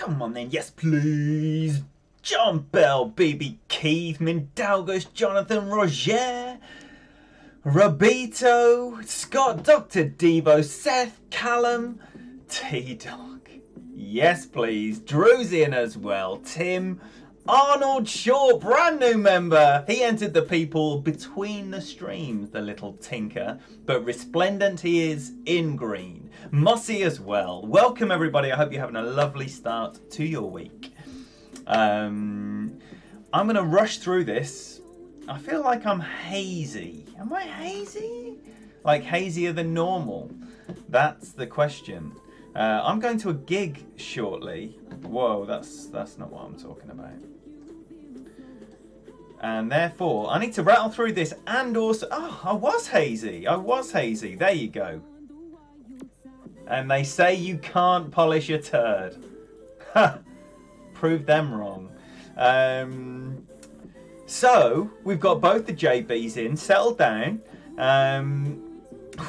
Come on then, yes please. John Bell, BB Keith, Mindalgos, Jonathan Roger, Robito, Scott, Dr. Devo, Seth, Callum, T-Dog. Yes please. Drew's in as well. Tim, Arnold Shaw, brand new member. He entered the people between the streams, the little tinker. But resplendent he is in green. Mossy as well. Welcome everybody. I hope you're having a lovely start to your week. I'm going to rush through this. I feel like I'm hazy. Am I hazy? Like hazier than normal? That's the question. I'm going to a gig shortly. Whoa, that's not what I'm talking about. And therefore, I need to rattle through this and also... Oh, I was hazy. There you go. And they say you can't polish a turd. Ha! Prove them wrong. So, we've got both the JBs in, settled down.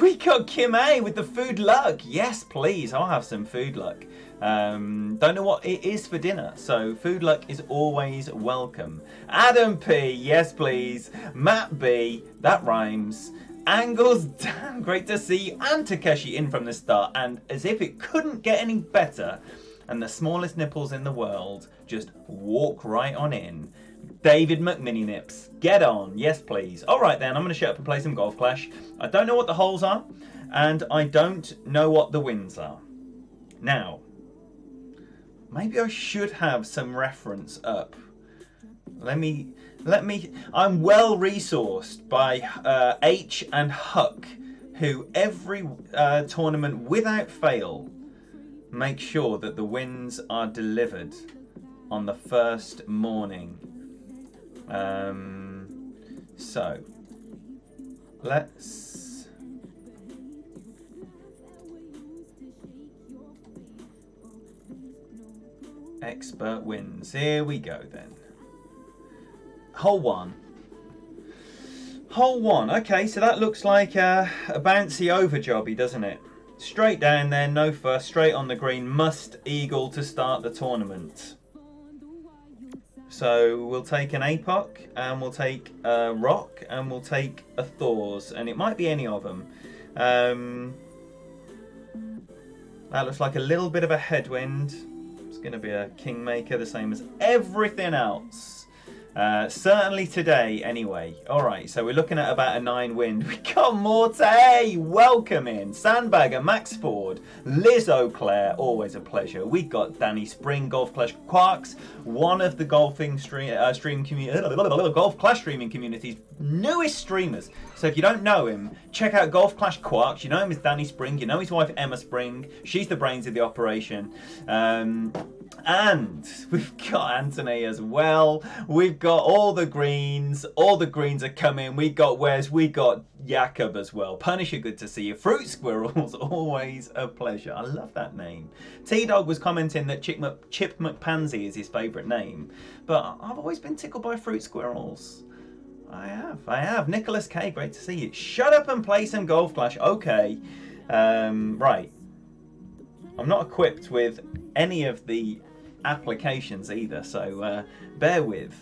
We got Kim A with the food luck. Yes, please. I'll have some food luck. Don't know what it is for dinner, so food luck is always welcome. Adam P, yes please. Matt B, that rhymes. Angles, damn great to see you. And Takeshi in from the start, and as if it couldn't get any better, and the smallest nipples in the world just walk right on in. David McMini Nips, get on, yes please. Alright then, I'm going to shut up and play some Golf Clash. I don't know what the holes are, and I don't know what the wins are. Now, maybe I should have some reference up. Let me. I'm well resourced by H and Huck, who every tournament without fail make sure that the wins are delivered on the first morning. So let's expert wins. Here we go then. Hole one. Okay, so that looks like a bouncy over jobby, doesn't it? Straight down there, no fuss, straight on the green. Must eagle to start the tournament. So we'll take an APOC, and we'll take a Rock, and we'll take a Thors, and it might be any of them. That looks like a little bit of a headwind. It's going to be a Kingmaker, the same as everything else. Certainly today, anyway. Alright, so we're looking at about a 9 wind. We got Morte! Welcome in. Sandbagger, Max Ford, Liz O'Clair, always a pleasure. We got Danny Spring, Golf Clash Quarks, one of the golfing Golf Clash streaming community's newest streamers. So if you don't know him, check out Golf Clash Quarks. You know him as Danny Spring. You know his wife Emma Spring. She's the brains of the operation. And we've got Anthony as well. We've got all the greens. All the greens are coming. We got Wes. We got Jakob as well. Punisher, good to see you. Fruit Squirrels, always a pleasure. I love that name. T-Dog was commenting that Chip McPansy is his favourite name. But I've always been tickled by Fruit Squirrels. I have. Nicholas K, great to see you. Shut up and play some Golf Clash. Okay. Right. I'm not equipped with any of the applications either, so bear with.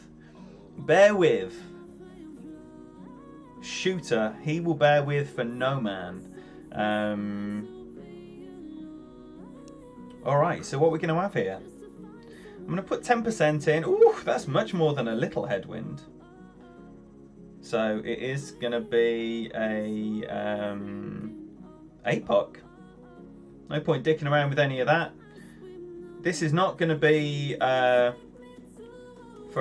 Shooter, he will bear with for no man. Alright, so what we're going to have here? I'm going to put 10% in. Ooh, that's much more than a little headwind. So it is going to be a APOC. No point dicking around with any of that. This is not going to be for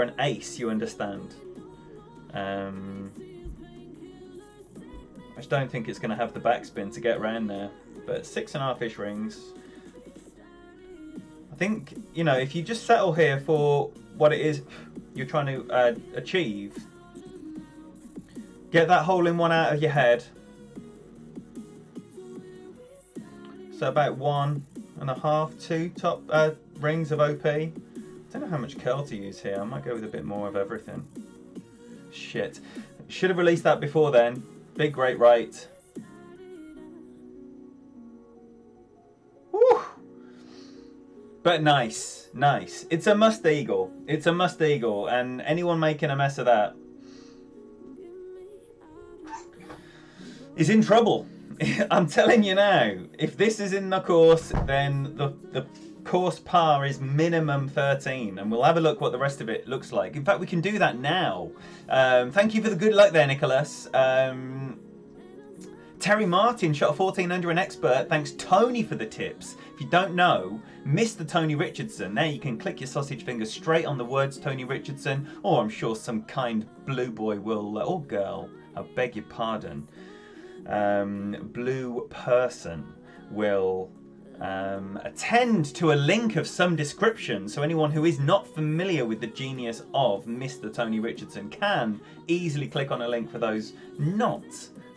an ace, you understand. I just don't think it's going to have the backspin to get around there. But 6.5-ish rings. I think, you know, if you just settle here for what it is you're trying to achieve, get that hole in one out of your head. So about 1.5, 2 top rings of OP. I don't know how much curl to use here. I might go with a bit more of everything. Shit. Should have released that before then. Big great right. Woo! But nice, nice. It's a must eagle. It's a must eagle, and anyone making a mess of that is in trouble. I'm telling you now, if this is in the course, then the course par is minimum 13, and we'll have a look what the rest of it looks like. In fact, we can do that now. Thank you for the good luck there, Nicholas. Terry Martin shot a 14 under an expert. Thanks, Tony, for the tips. If you don't know, Mr. Tony Richardson. There you can click your sausage finger straight on the words Tony Richardson, or I'm sure some kind blue boy will, or girl, I beg your pardon, blue person will attend to a link of some description, so anyone who is not familiar with the genius of Mr. Tony Richardson can easily click on a link for those not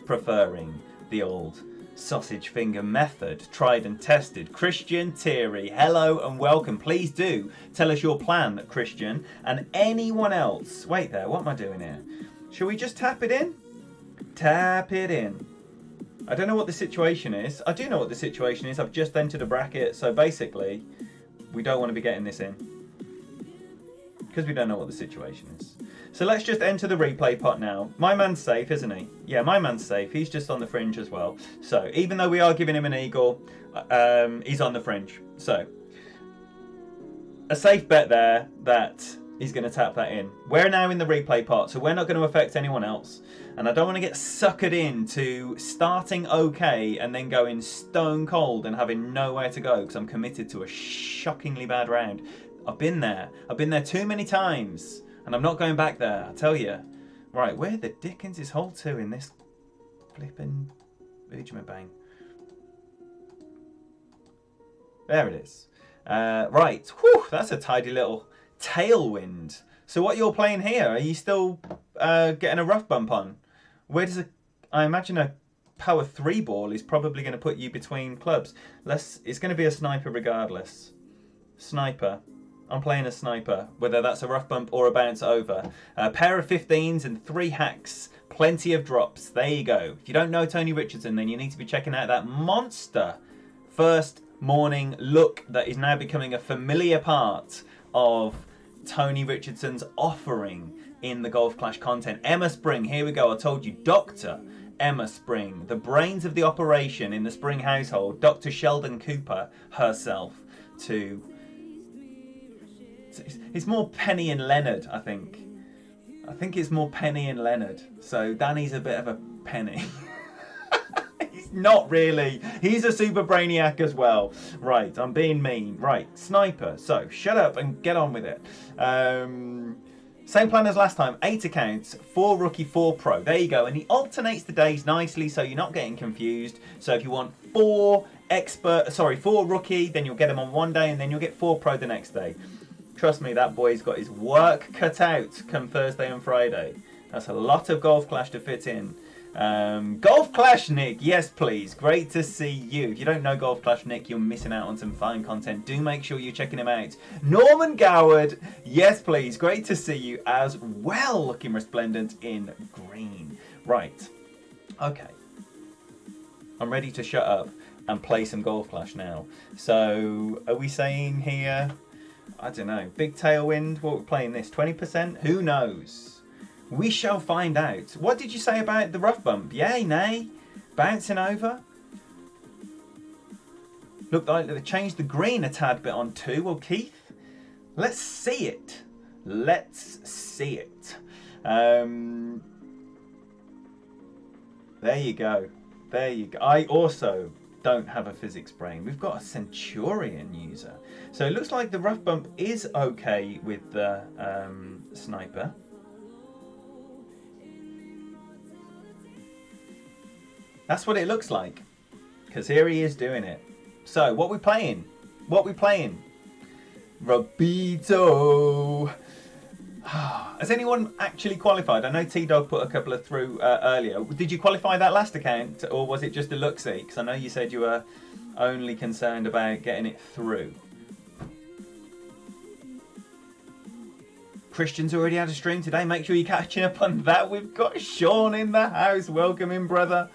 preferring the old sausage finger method, tried and tested. Christian Thierry, hello and welcome. Please do tell us your plan, Christian, and anyone else. Wait there, what am I doing here? Shall we just tap it in? Tap it in. I don't know what the situation is. I do know what the situation is. I've just entered a bracket, so basically we don't want to be getting this in because we don't know what the situation is. So let's just enter the replay pot now. My man's safe, isn't he? Yeah, my man's safe. He's just on the fringe as well. So even though we are giving him an eagle, he's on the fringe. So a safe bet there that he's going to tap that in. We're now in the replay pot, so we're not going to affect anyone else. And I don't want to get suckered into starting okay and then going stone cold and having nowhere to go because I'm committed to a shockingly bad round. I've been there. I've been there too many times. And I'm not going back there, I tell you. Right, where the dickens is hole 2 in this flipping bang? There it is. Right, whew, that's a tidy little tailwind. So what you're playing here, are you still getting a rough bump on? Where does I imagine a power 3 ball is probably going to put you between clubs. It's going to be a sniper regardless. Sniper. I'm playing a sniper, whether that's a rough bump or a bounce over. A pair of 15s and 3 hacks. Plenty of drops. There you go. If you don't know Tony Richardson, then you need to be checking out that monster first morning look that is now becoming a familiar part of Tony Richardson's offering in the Golf Clash content. Emma Spring, here we go. I told you, Dr. Emma Spring, the brains of the operation in the Spring household. Dr. Sheldon Cooper herself to... It's more Penny and Leonard, I think. I think it's more Penny and Leonard. So Danny's a bit of a penny. He's not really. He's a super brainiac as well. Right, I'm being mean. Right, sniper. So shut up and get on with it. Same plan as last time. 8 accounts, 4 rookie, 4 pro. There you go. And he alternates the days nicely so you're not getting confused. So if you want 4 rookie, then you'll get them on one day and then you'll get 4 pro the next day. Trust me, that boy's got his work cut out come Thursday and Friday. That's a lot of Golf Clash to fit in. Golf Clash Nick, yes please, great to see you. If you don't know Golf Clash Nick, you're missing out on some fine content. Do make sure you're checking him out. Norman Goward, yes please, great to see you as well, looking resplendent in green. Right, okay. I'm ready to shut up and play some Golf Clash now. So, are we saying here... I don't know. Big tailwind. What we're playing this? 20%? Who knows? We shall find out. What did you say about the rough bump? Yay, nay? Bouncing over? Looked like they changed the green a tad bit on 2. Well, Keith, let's see it. Let's see it. There you go. There you go. I also don't have a physics brain. We've got a Centurion user. So it looks like the rough bump is okay with the sniper. That's what it looks like. Because here he is doing it. So what we playing? What we playing? Robito. Has anyone actually qualified? I know T-Dog put a couple of through earlier. Did you qualify that last account, or was it just a look-see? Because I know you said you were only concerned about getting it through. Christian's already had a stream today. Make sure you're catching up on that. We've got Sean in the house. Welcome in, brother.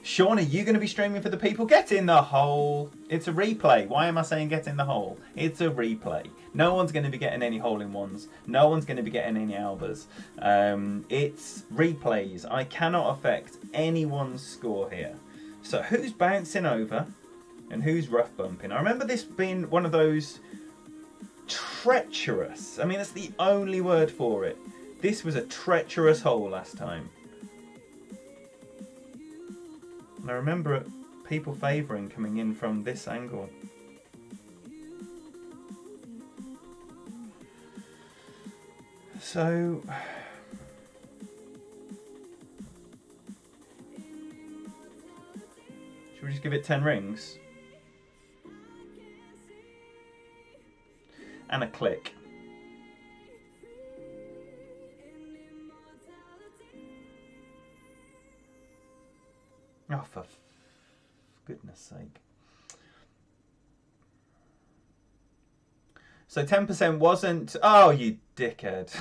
Sean, are you going to be streaming for the people? Get in the hole. It's a replay. Why am I saying get in the hole? It's a replay. No one's going to be getting any hole-in-ones. No one's going to be getting any albers. It's replays. I cannot affect anyone's score here. So who's bouncing over and who's rough bumping? I remember this being one of those treacherous. I mean, that's the only word for it. This was a treacherous hole last time. And I remember people favouring coming in from this angle. So should we just give it 10 rings? And a click. Oh, for goodness sake. So 10% wasn't... Oh, you dickhead.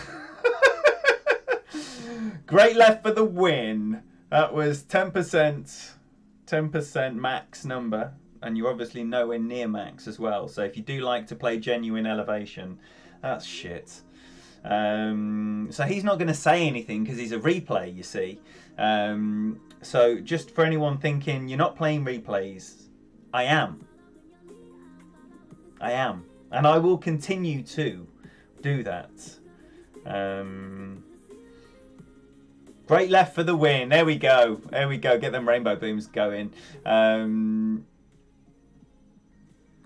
Great left for the win. That was 10%. 10% max number. And you're obviously nowhere near max as well. So if you do like to play genuine elevation, that's shit. So he's not going to say anything because he's a replay, you see. So just for anyone thinking you're not playing replays, I am. I am. And I will continue to do that. Great left for the win. There we go. There we go. Get them rainbow booms going.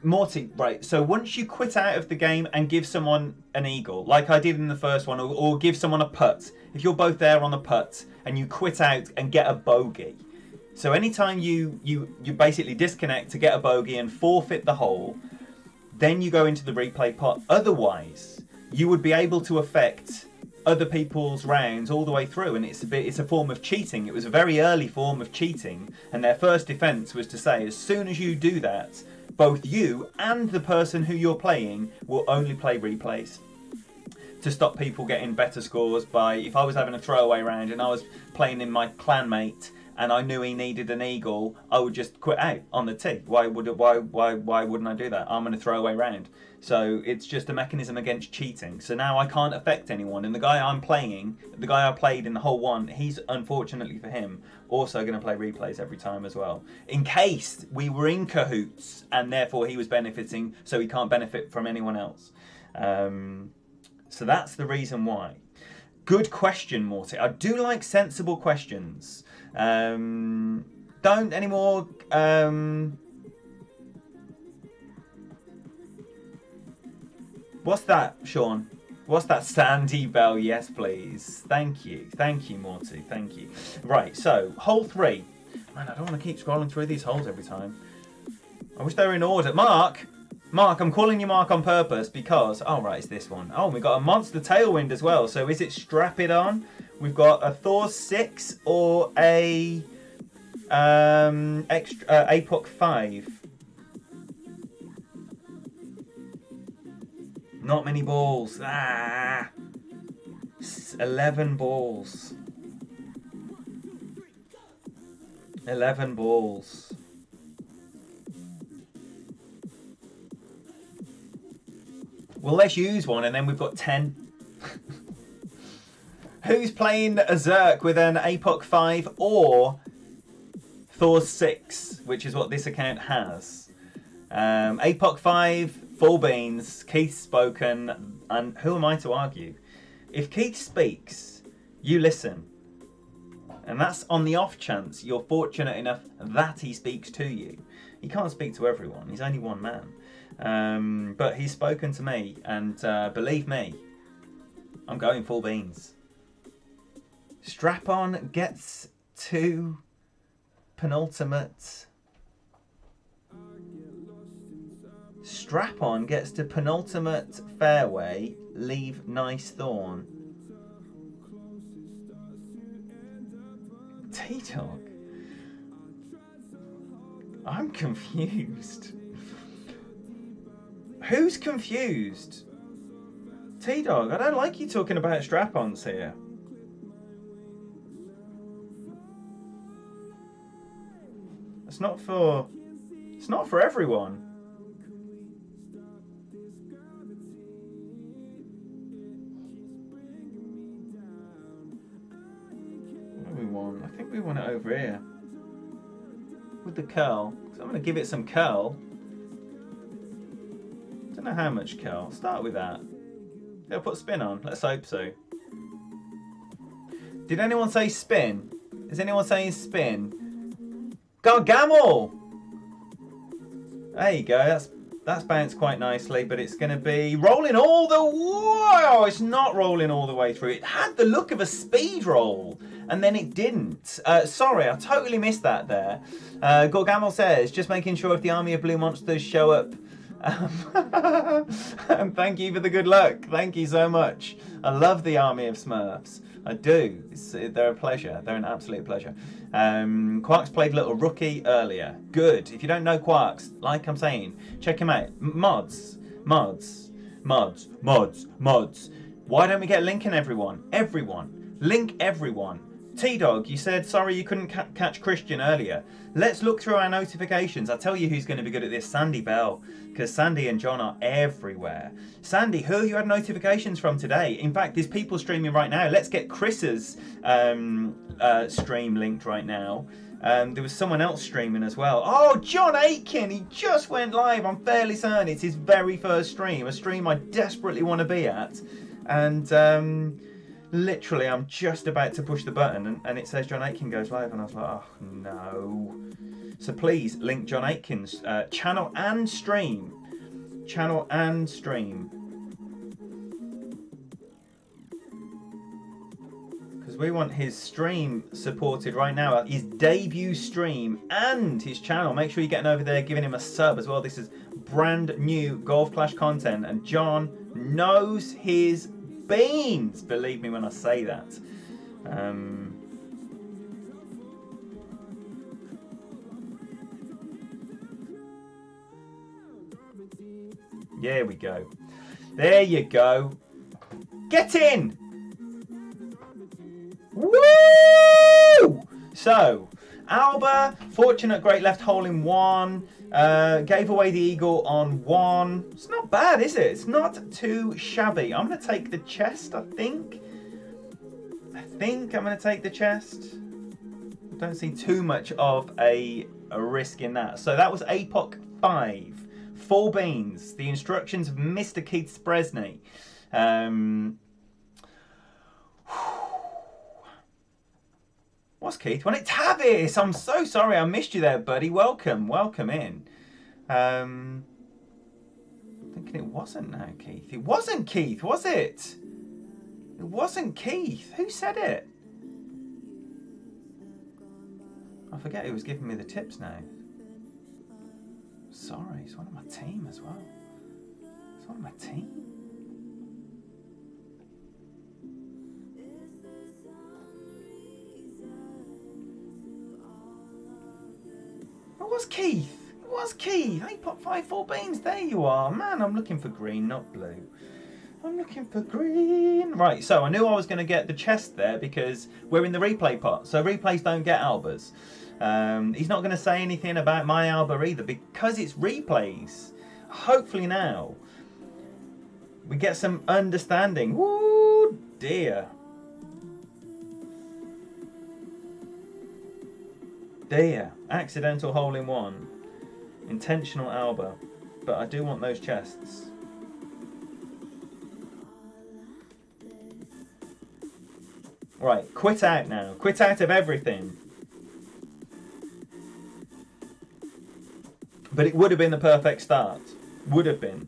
Morty, right, so once you quit out of the game and give someone an eagle, like I did in the first one, or give someone a putt, if you're both there on a putt and you quit out and get a bogey, so anytime you basically disconnect to get a bogey and forfeit the hole, then you go into the replay pot. Otherwise, you would be able to affect other people's rounds all the way through, and it's a form of cheating. It was a very early form of cheating, and their first defense was to say, as soon as you do that, both you and the person who you're playing will only play replays, to stop people getting better scores by, if I was having a throwaway round and I was playing in my clanmate and I knew he needed an eagle, I would just quit out on the tee. Why wouldn't I do that? I'm in a throwaway round. So it's just a mechanism against cheating. So now I can't affect anyone. And the guy I'm playing, the guy I played in the whole one, he's, unfortunately for him, also going to play replays every time as well. In case we were in cahoots and therefore he was benefiting, so he can't benefit from anyone else. So that's the reason why. Good question, Morty. I do like sensible questions. Don't anymore... What's that, Sean? What's that Sandy Bell? Yes, please. Thank you. Thank you, Morty. Thank you. Right, so, hole 3. Man, I don't want to keep scrolling through these holes every time. I wish they were in order. Mark, I'm calling you Mark on purpose because... Oh, right, it's this one. Oh, we've got a monster tailwind as well. So is it strap it on? We've got a Thor 6 or a APOC 5. Not many balls. 11 balls. 11 balls. Well, let's use one and then we've got 10. Who's playing a Zerk with an APOC 5 or Thor 6, which is what this account has? APOC 5, full beans, Keith's spoken, and who am I to argue? If Keith speaks, you listen. And that's on the off chance you're fortunate enough that he speaks to you. He can't speak to everyone, he's only one man. But he's spoken to me, and believe me, I'm going full beans. Strap-on gets to penultimate. Strap-on gets to penultimate fairway, leave nice thorn. T-Dog. I'm confused. Who's confused? T-Dog, I don't like you talking about strap-ons here. It's not for everyone. What do we want? I think we want it over here. With the curl. So I'm going to give it some curl. Don't know how much curl. Start with that. They'll put spin on. Let's hope so. Did anyone say spin? Is anyone saying spin? Gargamel! There you go. That's bounced quite nicely, but it's going to be rolling all the way. Oh, it's not rolling all the way through. It had the look of a speed roll, and then it didn't. Sorry, I totally missed that there. Gargamel says, just making sure if the army of blue monsters show up. And thank you for the good luck. Thank you so much. I love the army of Smurfs. I do. They're a pleasure. They're an absolute pleasure. Quarks played Little Rookie earlier. Good. If you don't know Quarks, like I'm saying, check him out. Mods. Why don't we get linking everyone? Everyone. Link everyone. T-Dog, you said sorry you couldn't catch Christian earlier. Let's look through our notifications. I'll tell you who's going to be good at this. Sandy Bell. Because Sandy and John are everywhere. Sandy, who you had notifications from today? In fact, there's people streaming right now. Let's get Chris's stream linked right now. There was someone else streaming as well. Oh, John Aiken. He just went live. I'm fairly certain it's his very first stream. A stream I desperately want to be at. And literally, I'm just about to push the button and it says John Aitken goes live. And I was like, oh, no. So please link John Aitken's channel and stream. Channel and stream. Because we want his stream supported right now. His debut stream and his channel. Make sure you're getting over there, giving him a sub as well. This is brand new Golf Clash content. And John knows his beans. Believe me when I say that. There we go. There you go. Get in! Woo! So, Alba, fortunate great left hole in one. Gave away the eagle on one. It's not bad, is it? It's not too shabby. I'm going to take the chest, I think. I'm going to take the chest. I don't see too much of a risk in that. So that was APOC 5. 4 beans. The instructions of Mr. Keith Spresney. What's Keith? Well, it's Tavis. I'm so sorry I missed you there, buddy. Welcome in. Thinking it wasn't now, Keith. It wasn't Keith, was it? It wasn't Keith. Who said it? I forget who was giving me the tips now. Sorry, it's one of my team as well. It's one of my team. It was Keith. It was Keith. 8.5 4 beans. There you are. Man, I'm looking for green, not blue. I'm looking for green. Right, so I knew I was going to get the chest there because we're in the replay pot. So replays don't get Albas. He's not going to say anything about my Alba either because it's replays. Hopefully now we get some understanding. Woo dear. Dear. Accidental hole in one. Intentional Alba. But I do want those chests. Right, quit out now. Quit out of everything. But it would have been the perfect start. Would have been.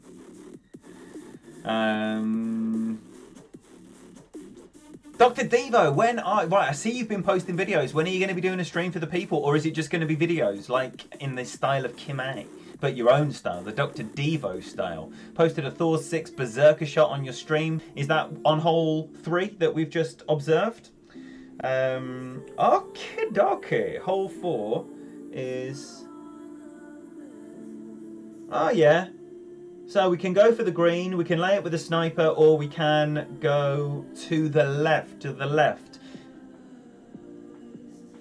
Dr. Devo, right, I see you've been posting videos. When are you going to be doing a stream for the people? Or is it just going to be videos like in the style of Kim A? But your own style, the Dr. Devo style. Posted a Thor 6 Berserker shot on your stream. Is that on hole 3 that we've just observed? Okay, dokie. Hole 4 is... Oh yeah, so we can go for the green, we can lay it with a sniper, or we can go to the left,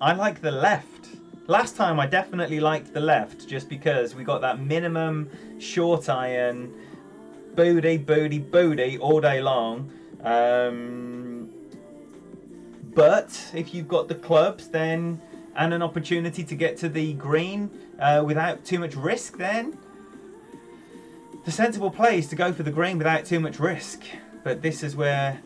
I like the left. Last time I definitely liked the left just because we got that minimum short iron, booty all day long. But if you've got the clubs then and an opportunity to get to the green without too much risk, then the sensible play is to go for the green without too much risk. But this is where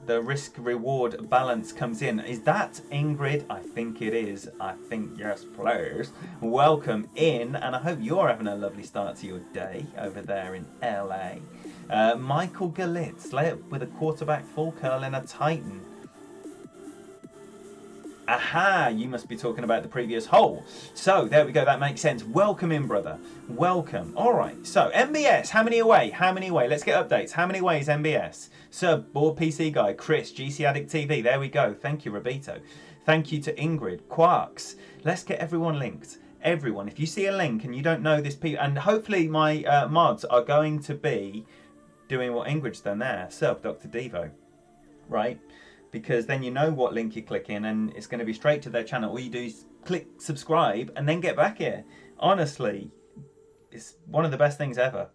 the risk-reward balance comes in. Is that Ingrid? I think it is. I think, yes, please. Welcome in, and I hope you're having a lovely start to your day over there in LA. Michael Galitz, lay up with a quarterback full curl and a Titan. Aha, you must be talking about the previous hole. So, there we go, that makes sense. Welcome in, brother. Welcome. All right, so MBS, how many away? How many away? Let's get updates. How many away is MBS? Sub, Board PC Guy, Chris, GC Addict TV. There we go. Thank you, Robito. Thank you to Ingrid, Quarks. Let's get everyone linked. Everyone, if you see a link and you don't know this, and hopefully my mods are going to be doing what Ingrid's done there. Sub, Dr. Devo. Right? Because then you know what link you click in and it's going to be straight to their channel. All you do is click subscribe and then get back here. Honestly, it's one of the best things ever.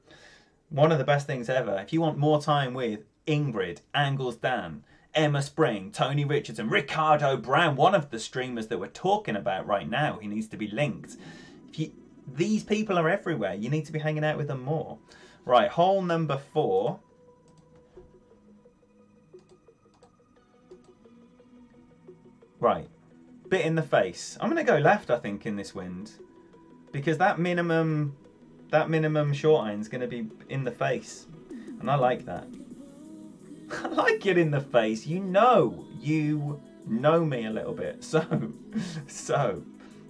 One of the best things ever. If you want more time with Ingrid, Angles Dan, Emma Spring, Tony Richardson, Ricardo Brown, one of the streamers that we're talking about right now, he needs to be linked. These people are everywhere. You need to be hanging out with them more. Right, hole number 4. Right, bit in the face. I'm going to go left, I think, in this wind. Because that minimum short iron's going to be in the face. And I like that. I like it in the face. You know me a little bit. So,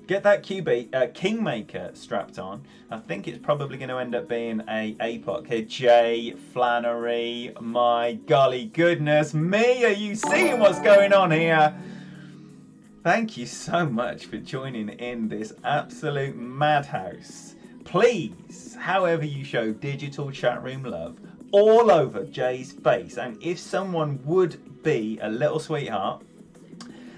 get that Kingmaker strapped on. I think it's probably going to end up being a APOC here. Jay Flannery, my golly goodness me. Are you seeing what's going on here? Thank you so much for joining in this absolute madhouse. Please, however you show digital chat room love, all over Jay's face. And if someone would be a little sweetheart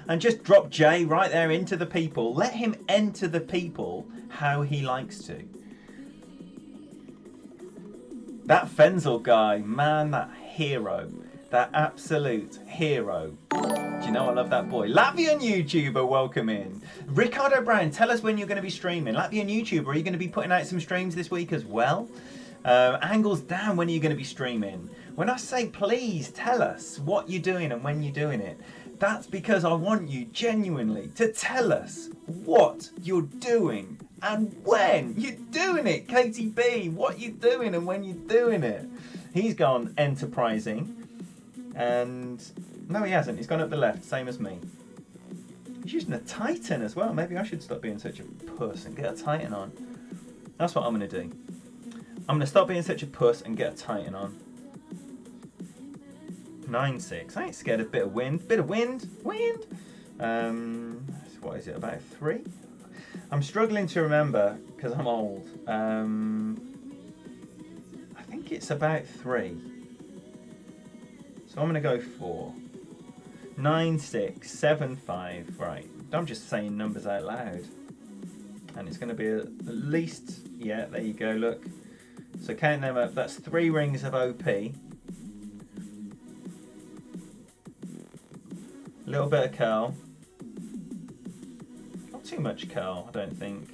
and just drop Jay right there into the people, let him enter the people how he likes to. That Fenzel guy, man, that hero. That absolute hero. Do you know I love that boy? Latvian YouTuber, welcome in. Ricardo Brown, tell us when you're going to be streaming. Latvian YouTuber, are you going to be putting out some streams this week as well? Angles down, when are you going to be streaming? When I say please tell us what you're doing and when you're doing it, that's because I want you genuinely to tell us what you're doing and when you're doing it. KTB, what you're doing and when you're doing it. He's gone enterprising. And no, he hasn't. He's gone up the left, same as me. He's using a Titan as well. Maybe I should stop being such a puss and get a Titan on. That's what I'm going to do. I'm going to stop being such a puss and get a Titan on. 9-6. I ain't scared of a bit of wind. Bit of wind. Wind. What is it, about 3? I'm struggling to remember because I'm old. I think it's about 3. So I'm going to go 4. 9, 6, 7, 5. Right. I'm just saying numbers out loud. And it's going to be at least... Yeah, there you go, look. So count them up. That's 3 rings of OP. A little bit of curl. Not too much curl, I don't think.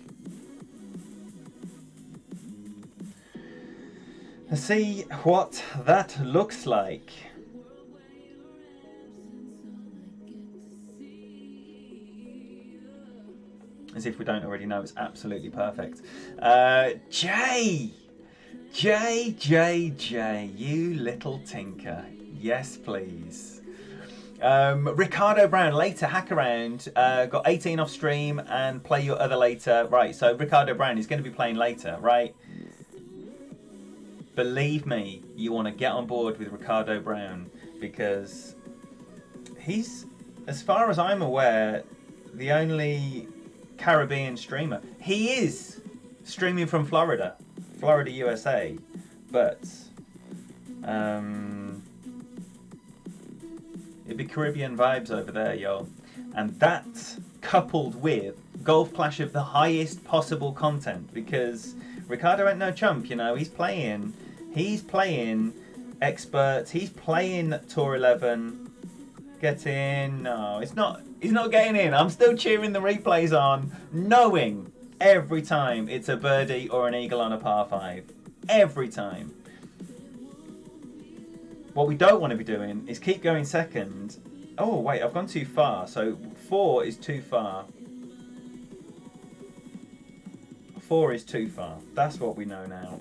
Let's see what that looks like. As if we don't already know, it's absolutely perfect. Jay, you little tinker. Yes, please. Ricardo Brown, later hack around. Got 18 off stream and play your other later. Right, so Ricardo Brown is going to be playing later, right? Believe me, you want to get on board with Ricardo Brown because he's, as far as I'm aware, the only Caribbean streamer. He is streaming from Florida, USA, but it'd be Caribbean vibes over there, y'all. And that, coupled with golf clash of the highest possible content, because Ricardo ain't no chump, you know. He's playing experts, he's playing Tour 11. Get in. No, he's not getting in. I'm still cheering the replays on, knowing every time it's a birdie or an eagle on a par 5. Every time. What we don't want to be doing is keep going second. Oh, wait, I've gone too far. So 4 is too far. 4 is too far. That's what we know now.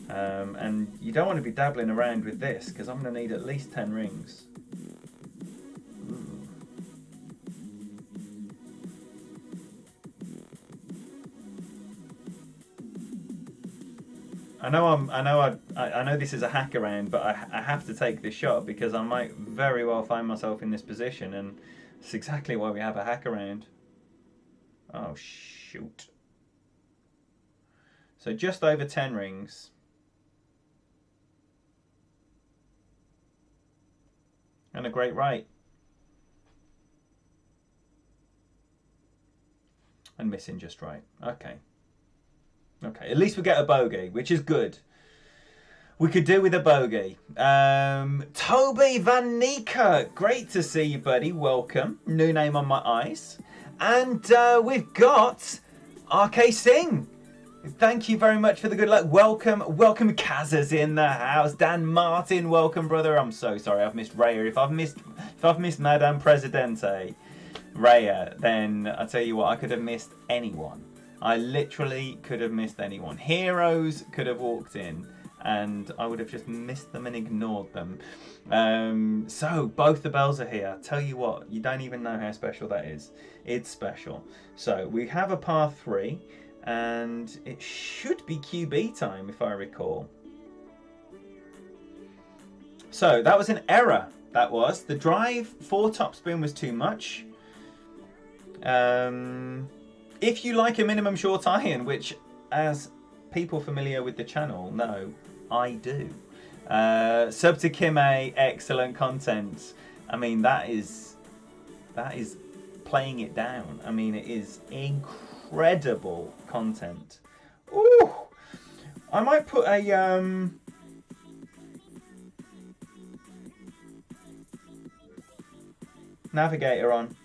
And you don't want to be dabbling around with this, because I'm going to need at least 10 rings. I know this is a hack around, but I have to take this shot because I might very well find myself in this position, and it's exactly why we have a hack around. Oh shoot. So just over 10 rings. And a great right. And missing just right. Okay. Okay, at least we get a bogey, which is good. We could do with a bogey. Toby Van Niekerk, great to see you, buddy. Welcome. New name on my eyes. And we've got RK Singh. Thank you very much for the good luck. Welcome Kazza's in the house. Dan Martin, welcome, brother. I'm so sorry I've missed Raya. If I've missed Madame Presidente Raya, then I tell you what, I could have missed anyone. I literally could have missed anyone. Heroes could have walked in and I would have just missed them and ignored them. So both the bells are here. Tell you what, you don't even know how special that is. It's special. So we have a par 3 and it should be QB time if I recall. So that was an error. That was. The drive 4 topspin was too much. If you like a minimum short iron, which as people familiar with the channel know, I do. Sub to Kim A, excellent content. I mean, that is playing it down. I mean, it is incredible content. Ooh, I might put a navigator on.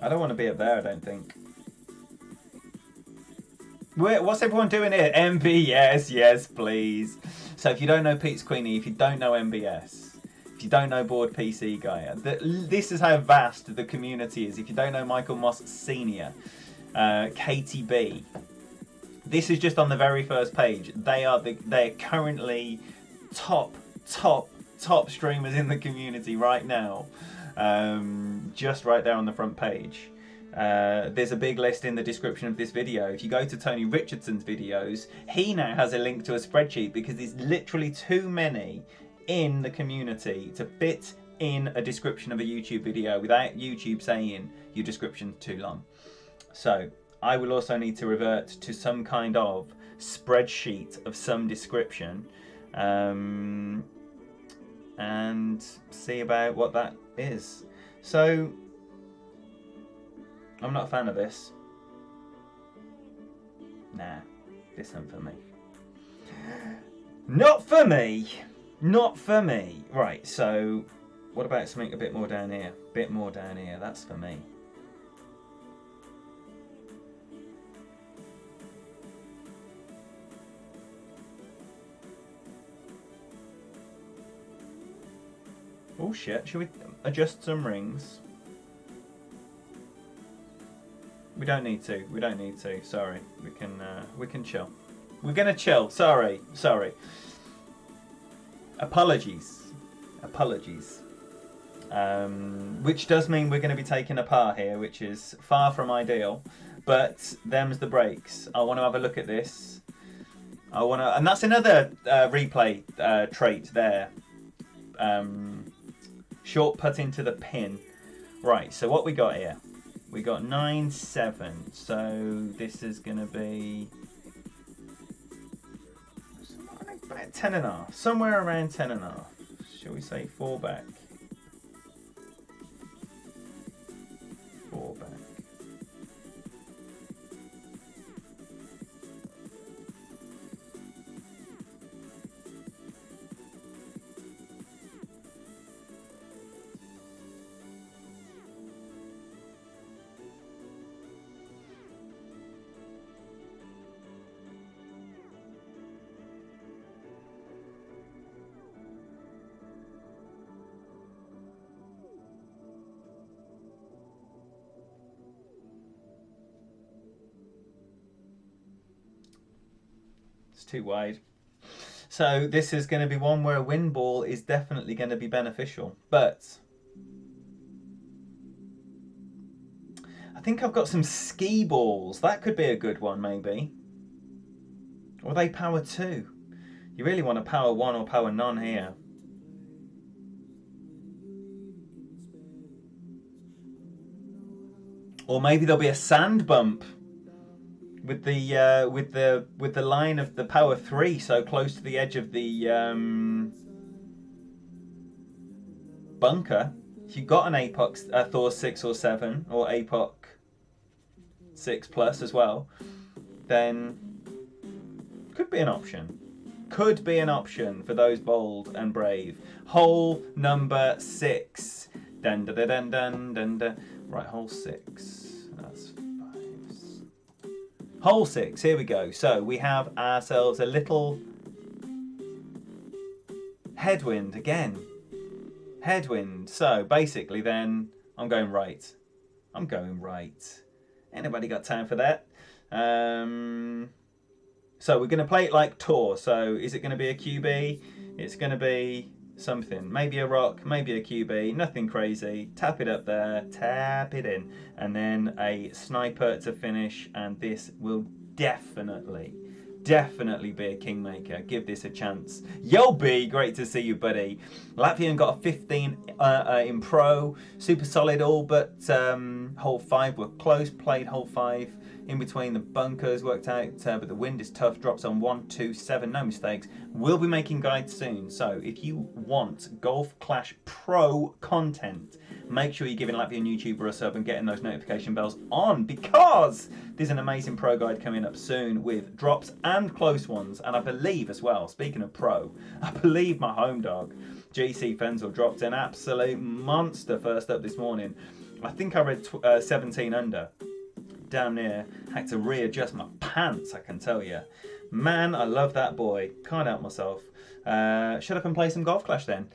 I don't want to be up there, I don't think. What's everyone doing here? MBS, yes, please. So if you don't know Pete's Queenie, if you don't know MBS, if you don't know Board PC Guy, this is how vast the community is. If you don't know Michael Moss Senior, KTB, this is just on the very first page. They're currently top streamers in the community right now. Just right there on the front page. There's a big list in the description of this video. If you go to Tony Richardson's videos, he now has a link to a spreadsheet because there's literally too many in the community to fit in a description of a YouTube video without YouTube saying your description's too long. So I will also need to revert to some kind of spreadsheet of some description and see about what that is. So I'm not a fan of this. Nah, this isn't for me. Not for me. Not for me. Right, so what about something a bit more down here? Bit more down here, that's for me. Oh shit, should we adjust some rings? We don't need to, sorry. We can chill. We're gonna chill, sorry. Apologies. Which does mean we're gonna be taking a par here, which is far from ideal, but them's the breaks. I wanna have a look at this. And that's another replay trait there. Short putt into the pin. Right, so what we got here? We got 9-7, so this is going to be about 10.5, somewhere around 10.5. Shall we say 4 back? 4 back. Too wide. So this is going to be one where a win ball is definitely going to be beneficial. But I think I've got some ski balls. That could be a good one, maybe. Or are they power 2? You really want a power 1 or power none here. Or maybe there'll be a sand bump. With the line of the power 3 so close to the edge of the bunker, if you've got an APOC Thor 6 or 7 or APOC 6 plus as well, then could be an option. Could be an option for those bold and brave. Hole number 6. Dun dun dun dun dun dun. Right, hole 6. That's hole 6, here we go. So we have ourselves a little headwind again. Headwind. So basically then, I'm going right. I'm going right. Anybody got time for that? So we're going to play it like tour. So is it going to be a QB? It's going to be something. Maybe a rock, maybe a QB. Nothing crazy. Tap it up there. Tap it in. And then a sniper to finish. And this will definitely be a kingmaker. Give this a chance. Yo, B, great to see you, buddy. Latvian got a 15 in pro. Super solid all, but hole 5 were close. Played hole 5 in between the bunkers. Worked out, but the wind is tough. Drops on 1, 2, 7. No mistakes. We'll be making guides soon. So if you want Golf Clash Pro content, make sure you're giving Latvian YouTuber a sub and getting those notification bells on, because there's an amazing pro guide coming up soon with drops and close ones. And I believe as well, speaking of pro, I believe my home dog, GC Fenzel, dropped an absolute monster first up this morning. I think I read 17 under. Damn near had to readjust my pants, I can tell you. Man, I love that boy. Can't help myself. Shut up and play some Golf Clash then.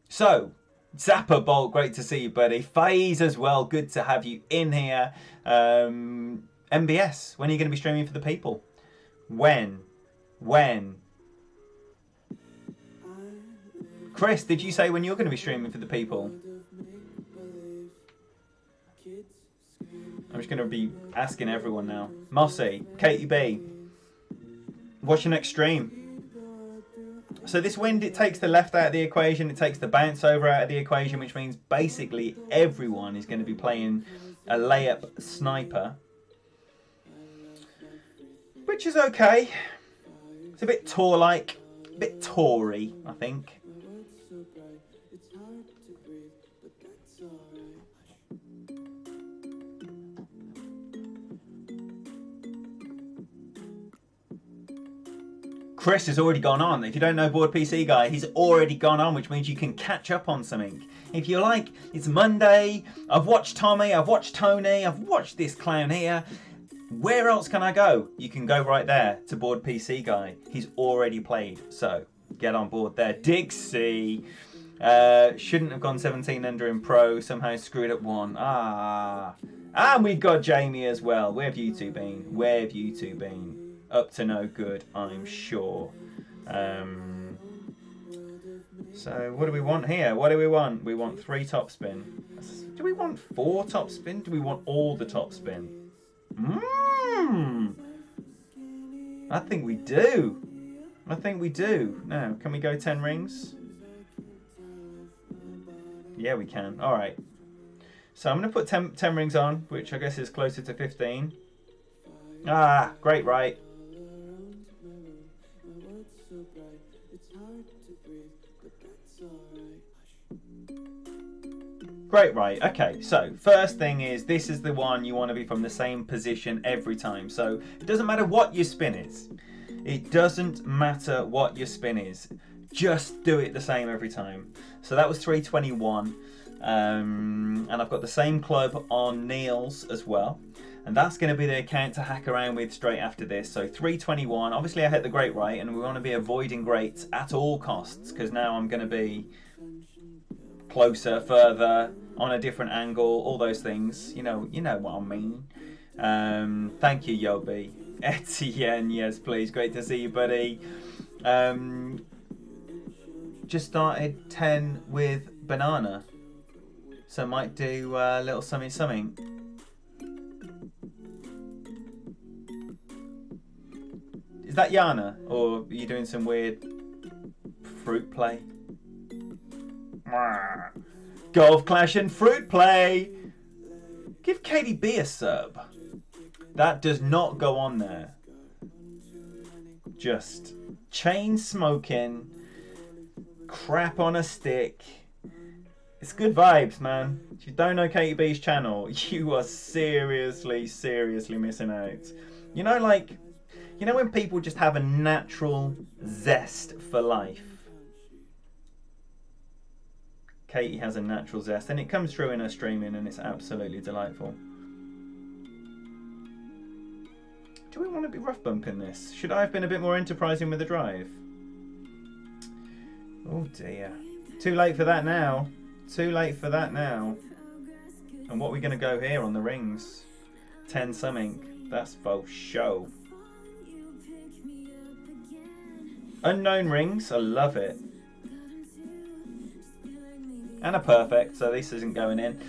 So, Zapper Bolt, great to see you, buddy. FaZe as well, good to have you in here. MBS, when are you going to be streaming for the people? When? Chris, did you say when you're going to be streaming for the people? I'm just going to be asking everyone now. Mossy, Katie B, what's your next stream? So this wind, it takes the left out of the equation, it takes the bounce over out of the equation, which means basically everyone is going to be playing a layup sniper. Which is okay. It's a bit tour-like, a bit Tory, I think. Chris has already gone on. If you don't know Board PC Guy, he's already gone on, which means you can catch up on something. If you like, it's Monday, I've watched Tommy, I've watched Tony, I've watched this clown here. Where else can I go? You can go right there to Board PC Guy. He's already played, so get on board there. Dixie, shouldn't have gone 17 under in pro, somehow screwed up 1. And we've got Jamie as well. Where have you two been? Where have you two been? Up to no good, I'm sure. So what do we want here? What do we want? We want 3 top spin. Do we want 4 top spin? Do we want all the top spin? I think we do. Now, can we go 10 rings? Yeah, we can. All right. So I'm going to put 10 rings on, which I guess is closer to 15. Great, right. Great, right. Okay, so first thing is, this is the one you want to be from the same position every time. So it doesn't matter what your spin is. It doesn't matter what your spin is. Just do it the same every time. So that was 321. And I've got the same club on Niels as well. And that's going to be the account to hack around with straight after this. So 321. Obviously I hit the great right, and we want to be avoiding greats at all costs, because now I'm going to be closer, further, on a different angle, all those things. You know what I mean. Thank you, Yobi. Etienne, yes please, great to see you, buddy. Just started 10 with banana, so might do a little something. Is that Yana, or are you doing some weird fruit play? Golf Clash and fruit play. Give KDB a sub. That does not go on there. Just chain smoking, crap on a stick. It's good vibes, man. If you don't know KDB's channel, you are seriously missing out. You know when people just have a natural zest for life. Katie has a natural zest, and it comes through in her streaming, and it's absolutely delightful. Do we want to be rough bumping this? Should I have been a bit more enterprising with the drive? Oh dear. Too late for that now. Too late for that now. And what are we going to go here on the rings? 10 something. That's faux show. Unknown rings. I love it. And a perfect, so this isn't going in.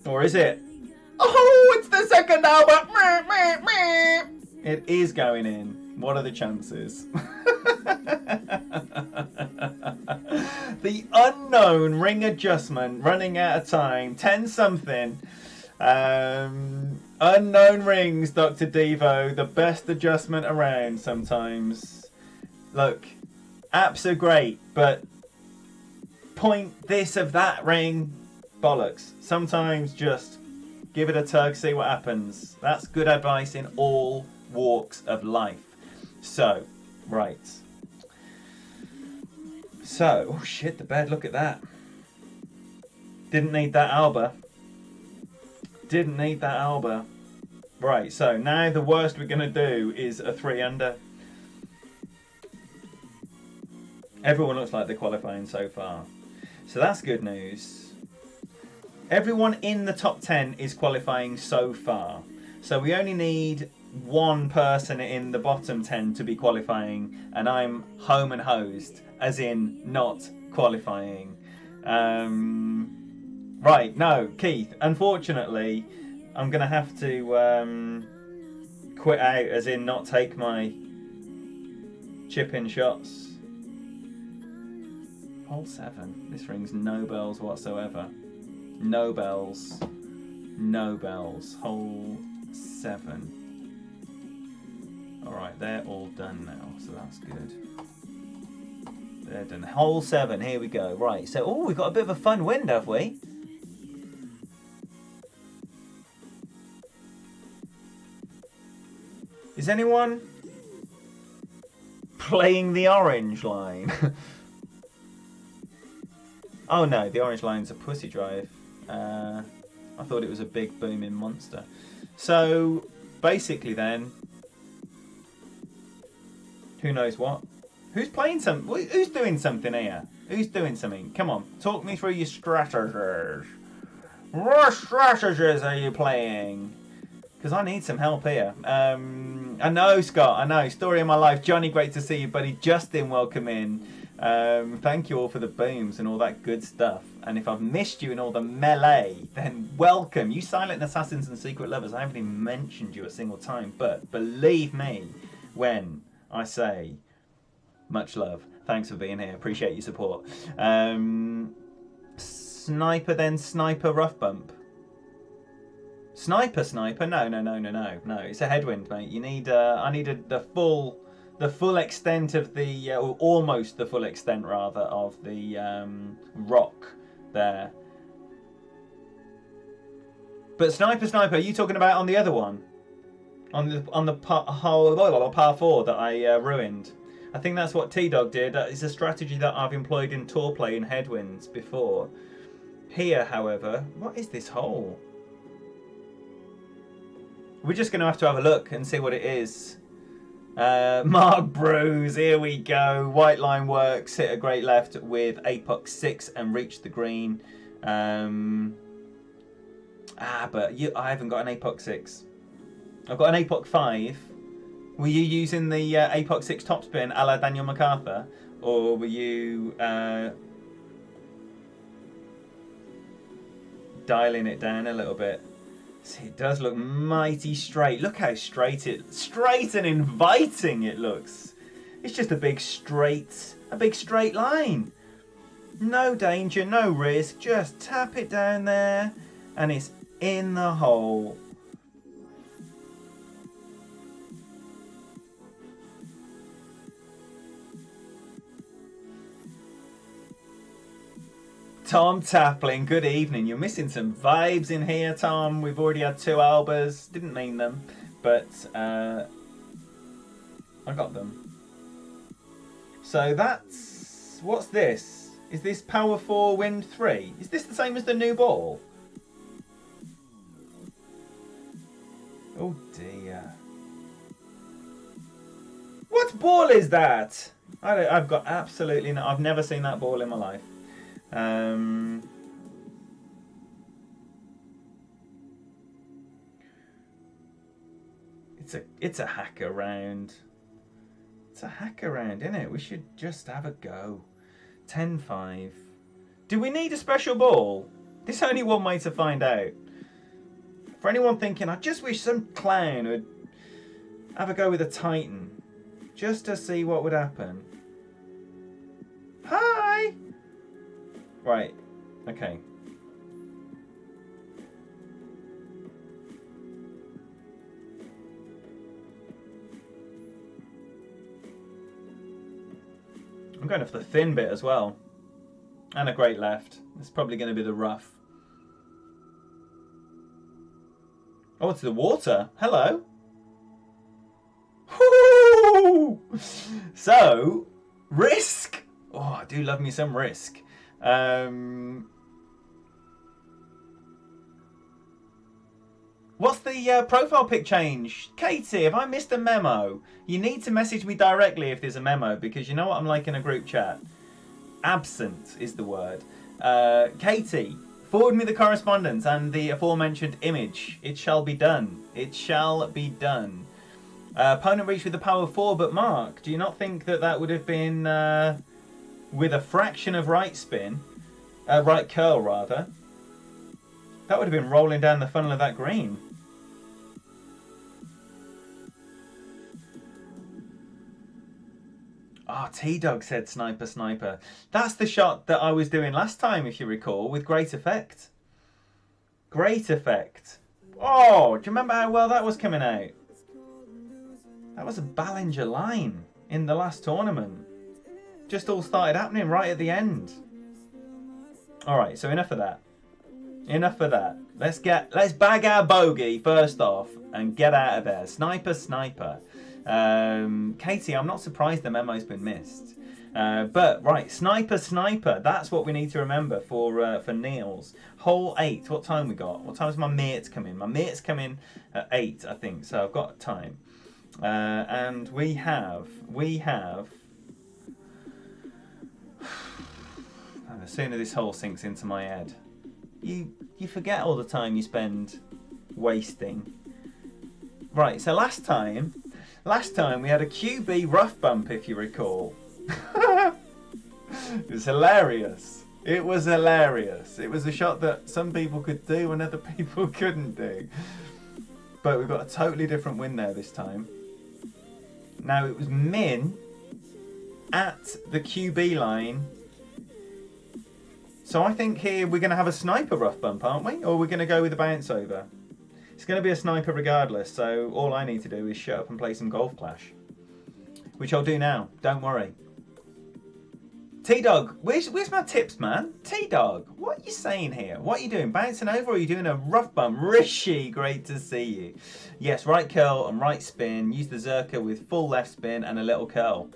Or is it? Oh, it's the second album! It is going in. What are the chances? The unknown ring adjustment, running out of time, 10 something. Unknown rings, Dr. Devo, the best adjustment around sometimes. Look, apps are great, but point this of that ring, bollocks. Sometimes just give it a tug, see what happens. That's good advice in all walks of life. So, right. So, oh shit, the bed, look at that. Didn't need that Alba. Didn't need that Alba. Right, so now the worst we're going to do is a 3 under. Everyone looks like they're qualifying so far. So that's good news. Everyone in the top 10 is qualifying so far. So we only need one person in the bottom 10 to be qualifying, and I'm home and hosed, as in not qualifying. Right, no, Keith, unfortunately, I'm going to have to quit out, as in not take my chip-in shots. Hole 7. This rings no bells whatsoever. No bells. No bells. Hole 7. Alright, they're all done now, so that's good. They're done. Hole 7, here we go. Right, so, oh, we've got a bit of a fun wind, have we? Is anyone playing the orange line? Oh no, the orange line's a pussy drive. I thought it was a big booming monster. So basically then, who knows what? Who's playing something? Who's doing something here? Who's doing something? Come on, talk me through your strategies. What strategies are you playing? Because I need some help here. I know, Scott, I know. Story of my life. Johnny, great to see you, buddy. Justin, welcome in. Thank you all for the booms and all that good stuff. And if I've missed you in all the melee, then welcome. You silent assassins and secret lovers, I haven't even mentioned you a single time. But believe me when I say much love. Thanks for being here. Appreciate your support. Sniper, then sniper rough bump. Sniper. No. It's a headwind, mate. You need. I needed the full the full extent of the, or almost the full extent rather, of the rock there. But Sniper, are you talking about on the other one? On the par 4 that I ruined? I think that's what T-Dog did. It's a strategy that I've employed in tour play in Headwinds before. Here, however, what is this hole? We're just going to have a look and see what it is. Mark Bruce, here we go. White line works, hit a great left with Apox 6 and reach the green. But I haven't got an Apox 6. I've got an Apox 5. Were you using the Apox 6 topspin a la Daniel MacArthur? Or were you dialing it down a little bit? See, it does look mighty straight. Look how straight and inviting it looks. It's just a big straight line. No danger, no risk. Just tap it down there, and it's in the hole. Tom Tapling, good evening. You're missing some vibes in here, Tom. We've already had 2 Albers. Didn't mean them, but I got them. So that's... What's this? Is this Power 4 Wind 3? Is this the same as the new ball? Oh dear. What ball is that? I've got absolutely no... I've never seen that ball in my life. It's a hacker round. It's a hacker round, isn't it? We should just have a go. 10-5. Do we need a special ball? There's only one way to find out. For anyone thinking, I just wish some clown would have a go with a Titan, just to see what would happen. Hi! Right, okay. I'm going for the thin bit as well. And a great left. It's probably going to be the rough. Oh, it's the water. Hello. Woo! So, risk. Oh, I do love me some risk. What's the profile pic change? Katie, have I missed a memo? You need to message me directly if there's a memo, because you know what I'm like in a group chat. Absent is the word. Katie, forward me the correspondence and the aforementioned image. It shall be done. It shall be done. Opponent reached with the power 4, but Mark, do you not think that that would have been with a fraction of right spin, right curl rather? That would have been rolling down the funnel of that green. Ah, oh, T-Dog said sniper, sniper. That's the shot that I was doing last time, if you recall, with great effect. Great effect. Oh, do you remember how well that was coming out? That was a Ballinger line in the last tournament. Just all started happening right at the end. All right, so enough of that. Enough of that. Let's bag our bogey first off and get out of there. Sniper, sniper. Katie, I'm not surprised the memo's been missed. But right, sniper, sniper. That's what we need to remember for Niels. Hole 8. What time we got? What time is my mate's coming? My mate's coming at 8, I think. So I've got time. And we have. The sooner this hole sinks into my head. You forget all the time you spend wasting. Right, so last time we had a QB rough bump, if you recall. It was hilarious. It was hilarious. It was a shot that some people could do and other people couldn't do. But we've got a totally different win there this time. Now it was Min at the QB line. So I think here we're going to have a sniper rough bump, aren't we? Or we're going to go with a bounce over. It's going to be a sniper regardless, so all I need to do is shut up and play some Golf Clash. which I'll do now. Don't worry. T-Dog, where's my tips, man? T-Dog, what are you saying here? What are you doing? Bouncing over, or are you doing a rough bump? Rishi, great to see you. Yes, right curl and right spin. Use the Zerka with full left spin and a little curl.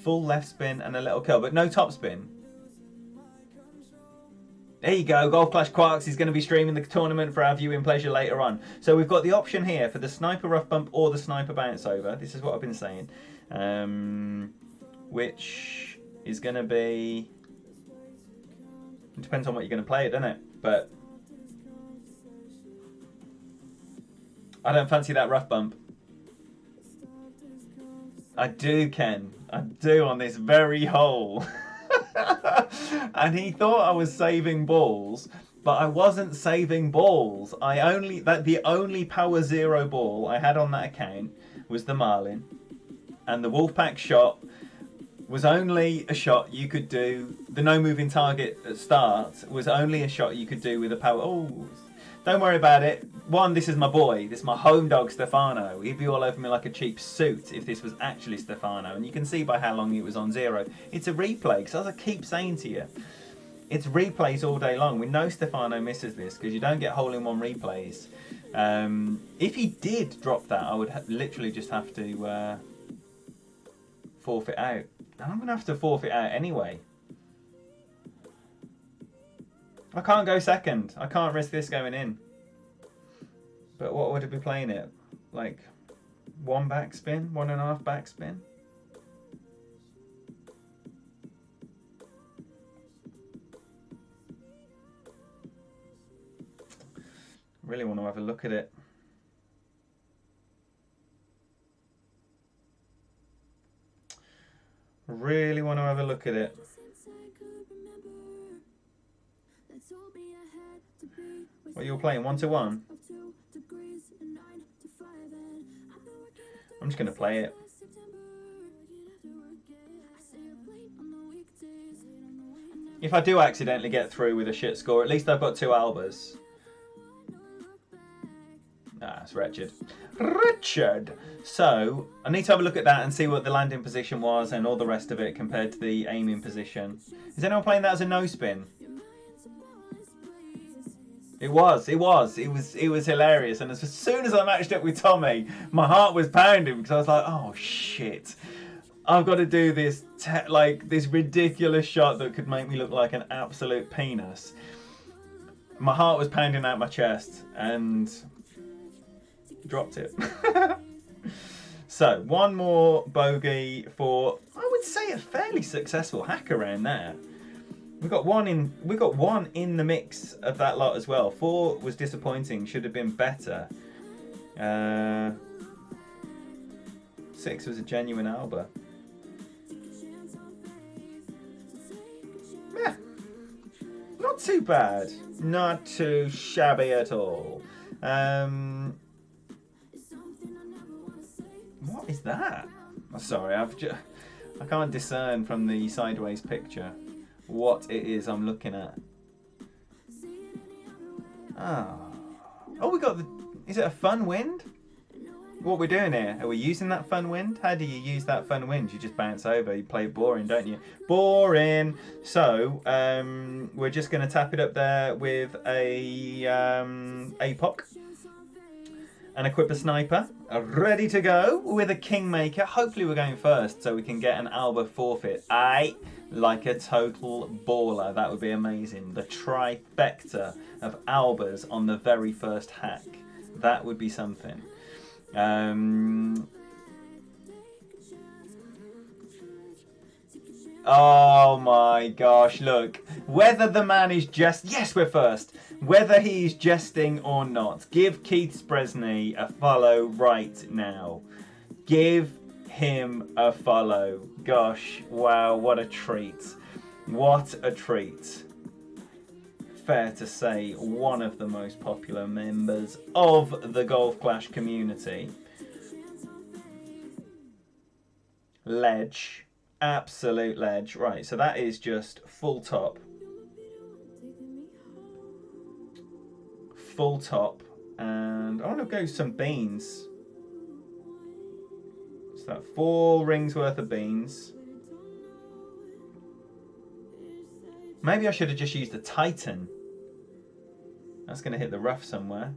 Full left spin and a little curl, but no top spin. There you go, Golf Clash Quarks is going to be streaming the tournament for our viewing pleasure later on. So we've got the option here for the sniper rough bump or the sniper bounce over. This is what I've been saying. Which is going to be... It depends on what you're going to play it, doesn't it? But I don't fancy that rough bump. I do, Ken. I do on this very hole. And he thought I was saving balls, but I wasn't saving balls. The only power 0 ball I had on that account was the Marlin, and the Wolfpack shot was only a shot you could do. The no moving target at start was only a shot you could do with a power. Oh, don't worry about it. One, this is my boy. This is my home dog, Stefano. He'd be all over me like a cheap suit if this was actually Stefano. And you can see by how long it was on 0. It's a replay, because as I keep saying to you, it's replays all day long. We know Stefano misses this, because you don't get hole-in-one replays. If he did drop that, I would literally just have to forfeit out. And I'm going to have to forfeit out anyway. I can't go second. I can't risk this going in. But what would I be playing it? Like 1 backspin? 1.5 backspin? Really want to have a look at it. Really want to have a look at it. What you're playing, 1-1? I'm just going to play it. If I do accidentally get through with a shit score, at least I've got 2 Albers. Ah, it's wretched. Wretched! So, I need to have a look at that and see what the landing position was and all the rest of it compared to the aiming position. Is anyone playing that as a no spin? It was hilarious, and as soon as I matched up with Tommy, my heart was pounding because I was like, oh shit, I've got to do this this ridiculous shot that could make me look like an absolute penis. My heart was pounding out my chest and dropped it. So one more bogey for, I would say, a fairly successful hack around there. We got one in the mix of that lot as well. 4 was disappointing, should have been better. 6 was a genuine Alba. Yeah, not too bad. Not too shabby at all. What is that? Oh, sorry, I can't discern from the sideways picture what it is I'm looking at. Oh, we got the... Is it a fun wind? What we're doing here? Are we using that fun wind? How do you use that fun wind? You just bounce over. You play boring, don't you? Boring! So, we're just going to tap it up there with a APOC. And equip a sniper. Ready to go with a Kingmaker. Hopefully we're going first so we can get an Alba forfeit. Aye! Like a total baller. That would be amazing. The trifecta of Albas on the very first hack. That would be something. Oh my gosh, look. Whether the man is just... Yes, we're first. Whether he's jesting or not. Give Keith Spresney a follow right now. Give him a follow. Gosh, wow, what a treat. What a treat. Fair to say, one of the most popular members of the Golf Clash community. Ledge. Absolute ledge. Right, so that is just full top. Full top. And I want to go some beans. So that 4 rings worth of beans. Maybe I should have just used the Titan. That's going to hit the rough somewhere.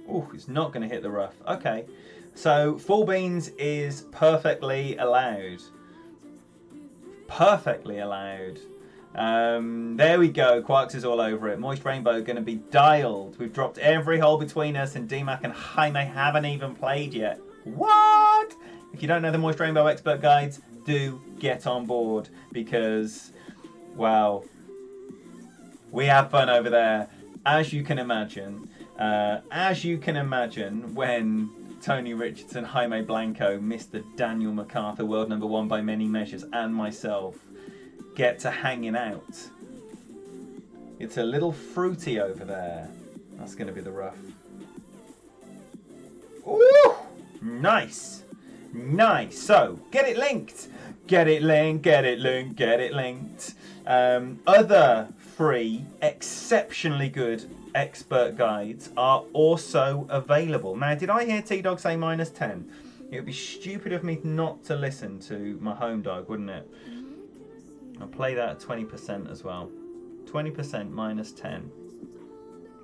Oh, it's not going to hit the rough. Okay. So 4 beans is perfectly allowed. Perfectly allowed. There we go. Quarks is all over it. Moist Rainbow going to be dialed. We've dropped every hole between us, and DMAC and Jaime haven't even played yet. What? If you don't know the Moist Rainbow expert guides, do get on board, because, wow, we have fun over there, as you can imagine. When Tony Richardson, Jaime Blanco, Mr. Daniel MacArthur, world #1 by many measures, and myself get to hanging out. It's a little fruity over there. That's going to be the rough. Ooh! Nice! Nice! So, get it linked! Get it linked, get it linked, get it linked. Other free, exceptionally good expert guides are also available. Now, did I hear T-Dog say -10? It would be stupid of me not to listen to my home dog, wouldn't it? I'll play that at 20% as well. 20% -10.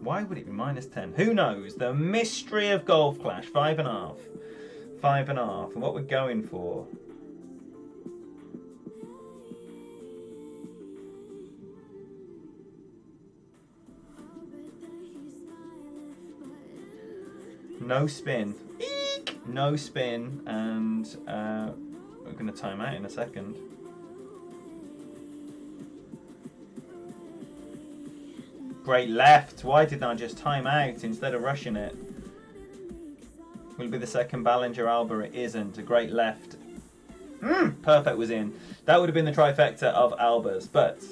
Why would it be -10? Who knows? The mystery of Golf Clash. 5.5. 5.5. And what we're going for. No spin. Eek! No spin. And we're going to time out in a second. Great left. Why didn't I just time out instead of rushing it? Will it be the second Ballinger Alba? It isn't. A great left. Perfect was in. That would have been the trifecta of Albas. But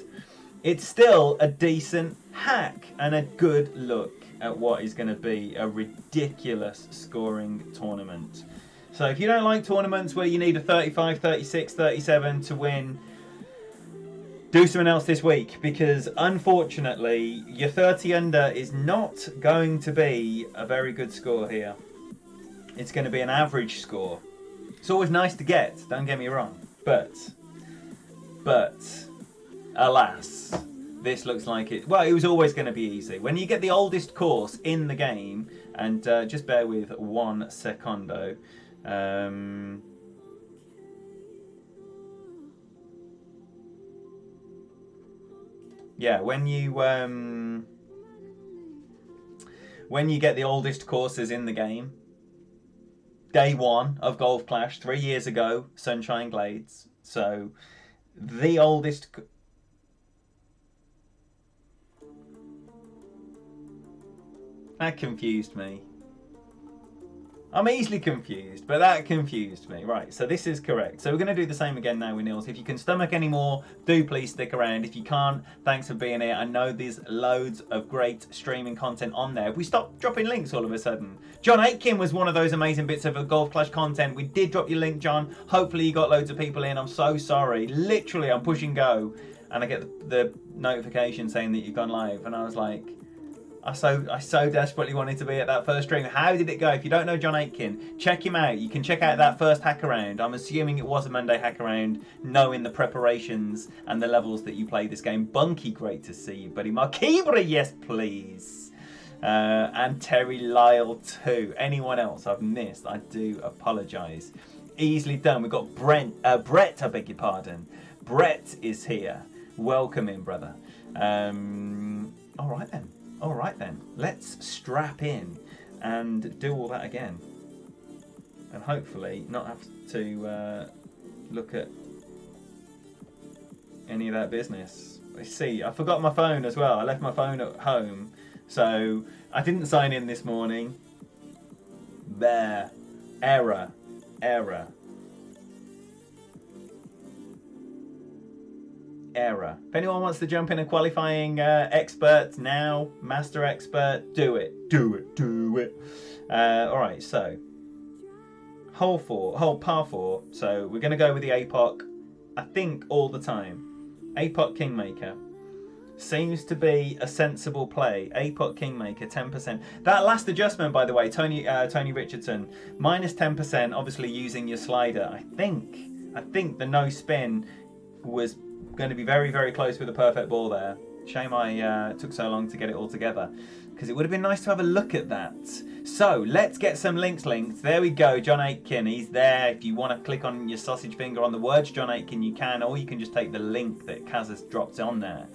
it's still a decent hack and a good look at what is going to be a ridiculous scoring tournament. So if you don't like tournaments where you need a 35, 36, 37 to win, do something else this week, because unfortunately your 30 under is not going to be a very good score here. It's going to be an average score. It's always nice to get, don't get me wrong, but alas, this looks like it. Well, it was always going to be easy. When you get the oldest course in the game, and just bear with 1 secondo. Yeah, when you get the oldest courses in the game, day 1 of Golf Clash 3 years ago, Sunshine Glades. So the oldest. That confused me. I'm easily confused, but that confused me. Right, so this is correct. So we're going to do the same again now with Niels. If you can stomach any more, do please stick around. If you can't, thanks for being here. I know there's loads of great streaming content on there. We stopped dropping links all of a sudden. John Aitken was one of those amazing bits of Golf Clash content. We did drop your link, John. Hopefully you got loads of people in. I'm so sorry. Literally, I'm pushing go, and I get the notification saying that you've gone live, and I was like, I so desperately wanted to be at that first stream. How did it go? If you don't know John Aitken, check him out. You can check out that first hack around. I'm assuming it was a Monday hack around, knowing the preparations and the levels that you played this game. Bunky, great to see you, buddy. Marquibra, yes please. And Terry Lyle too. Anyone else I've missed, I do apologise. Easily done. We've got Brett, I beg your pardon. Brett is here. Welcome in, brother. All right then. All right then, let's strap in and do all that again, and hopefully not have to look at any of that business. Let's see, I forgot my phone as well. I left my phone at home, so I didn't sign in this morning. There, error. If anyone wants to jump in a qualifying expert now, master expert, do it. All right, so hole par 4. So we're going to go with the APOC, I think, all the time. APOC Kingmaker. seems to be a sensible play. A-pot Kingmaker, 10%. That last adjustment, by the way, Tony Richardson, minus 10%, obviously using your slider. I think the no spin was going to be very, very close with a perfect ball there. Shame I took so long to get it all together, because it would have been nice to have a look at that. So let's get some links linked. There we go, John Aitken, he's there. If you want to click on your sausage finger on the words John Aitken, you can, or you can just take the link that Kaz has dropped on there.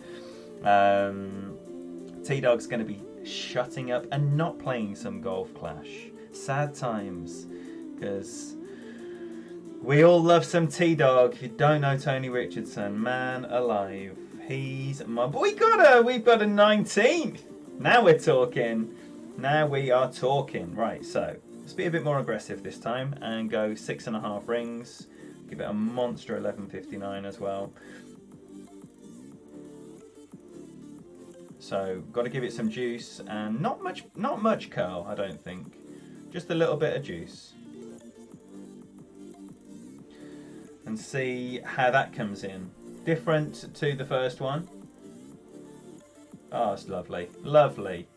T-Dog's going to be shutting up and not playing some Golf Clash. Sad times, because we all love some T-Dog. If you don't know Tony Richardson, man alive, he's my boy. We've got a 19th. Now we're talking. Now we are talking. Right, so let's be a bit more aggressive this time and go 6.5 rings. Give it a monster 11.59 as well. So got to give it some juice and not much curl, I don't think. Just a little bit of juice. And see how that comes in. Different to the first one. Oh, it's lovely, lovely.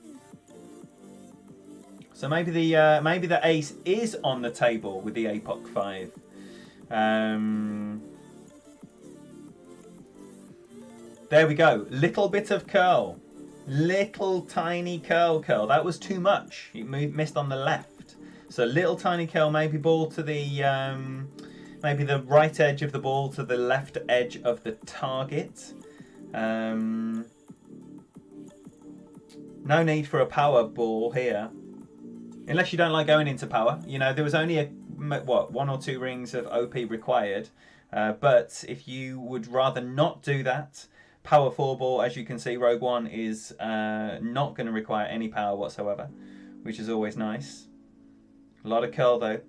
So maybe the ace is on the table with the APOC 5. There we go. Little bit of curl. Little tiny curl. That was too much. You missed on the left. So little tiny curl, maybe ball to the maybe the right edge of the ball to the left edge of the target. No need for a power ball here. Unless you don't like going into power. You know, there was only one or two rings of OP required. But if you would rather not do that, power 4 ball, as you can see, Rogue One is not going to require any power whatsoever, which is always nice. A lot of curl though.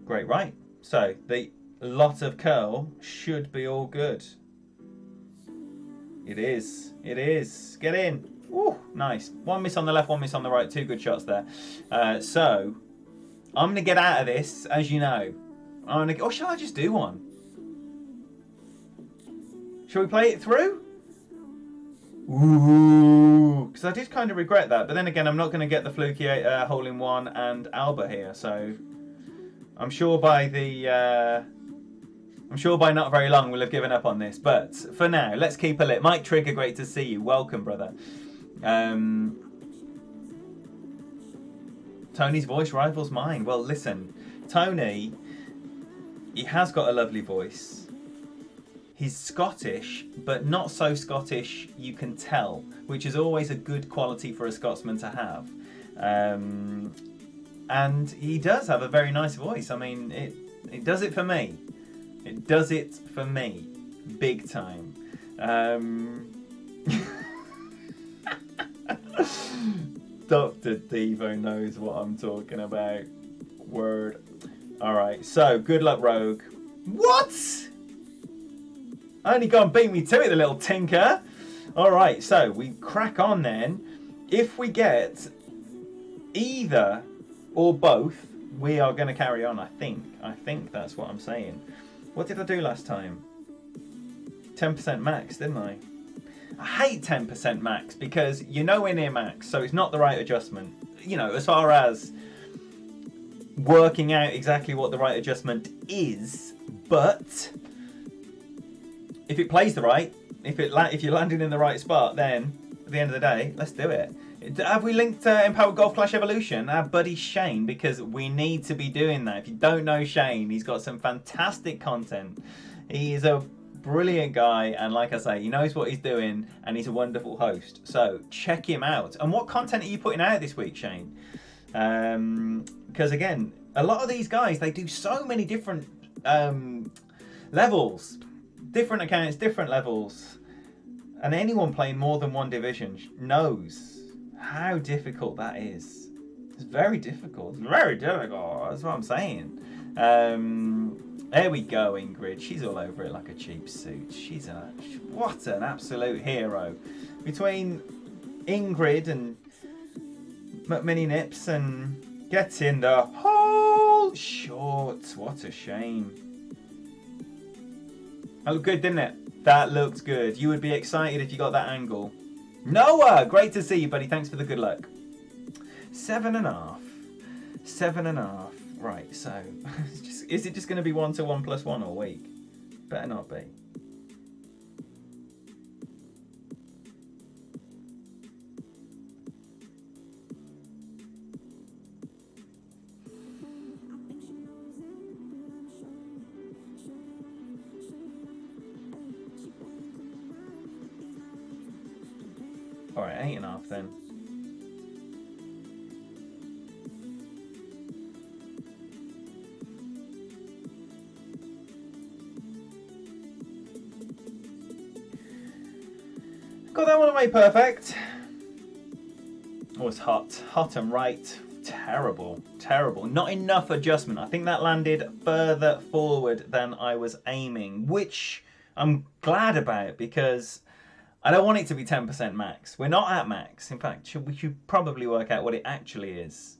Great, right. So the lot of curl should be all good. It is. It is. Get in. Ooh, nice. One miss on the left, one miss on the right. Two good shots there. So I'm going to get out of this, as you know. Or shall I just do one? Shall we play it through? Ooh, because I did kind of regret that. But then again, I'm not going to get the fluky hole-in-one and Alba here. So I'm sure by not very long we'll have given up on this. But for now, let's keep it lit. Mike Trigger, great to see you. Welcome, brother. Tony's voice rivals mine. Well, listen, Tony, he has got a lovely voice. He's Scottish, but not so Scottish you can tell, which is always a good quality for a Scotsman to have. And he does have a very nice voice. I mean, it does it for me. It does it for me. Big time. Dr. Devo knows what I'm talking about. Word. Alright, so good luck, Rogue. What? Only go and beat me to it, the little tinker. Alright, so we crack on then. If we get either or both, we are going to carry on, I think. I think that's what I'm saying. What did I do last time? 10% max, didn't I? I hate 10% max because you're nowhere near max, so it's not the right adjustment. You know, as far as working out exactly what the right adjustment is, but if it plays the right, if you're landing in the right spot, then at the end of the day, let's do it. Have we linked Empowered Golf Clash Evolution? Our buddy Shane, because we need to be doing that. If you don't know Shane, he's got some fantastic content. He is a brilliant guy, and like I say, he knows what he's doing, and he's a wonderful host. So check him out. And what content are you putting out this week, Shane? Because again, a lot of these guys, they do so many different levels, different accounts, different levels, and anyone playing more than one division knows how difficult that is. It's very difficult. It's very difficult. That's what I'm saying. There we go, Ingrid. She's all over it like a cheap suit. What an absolute hero. Between Ingrid and McMini Nips and gets in the hole short. What a shame. That looked good, didn't it? That looked good. You would be excited if you got that angle. Noah, great to see you, buddy. Thanks for the good luck. 7.5. 7.5. Right, so is it just going to be 1 to 1 plus 1 all week? Better not be. All right, 8.5 then. Got that one away perfect. Oh, it's hot. Hot and right. Terrible. Terrible. Not enough adjustment. I think that landed further forward than I was aiming, which I'm glad about because I don't want it to be 10% max. We're not at max. In fact, we should probably work out what it actually is.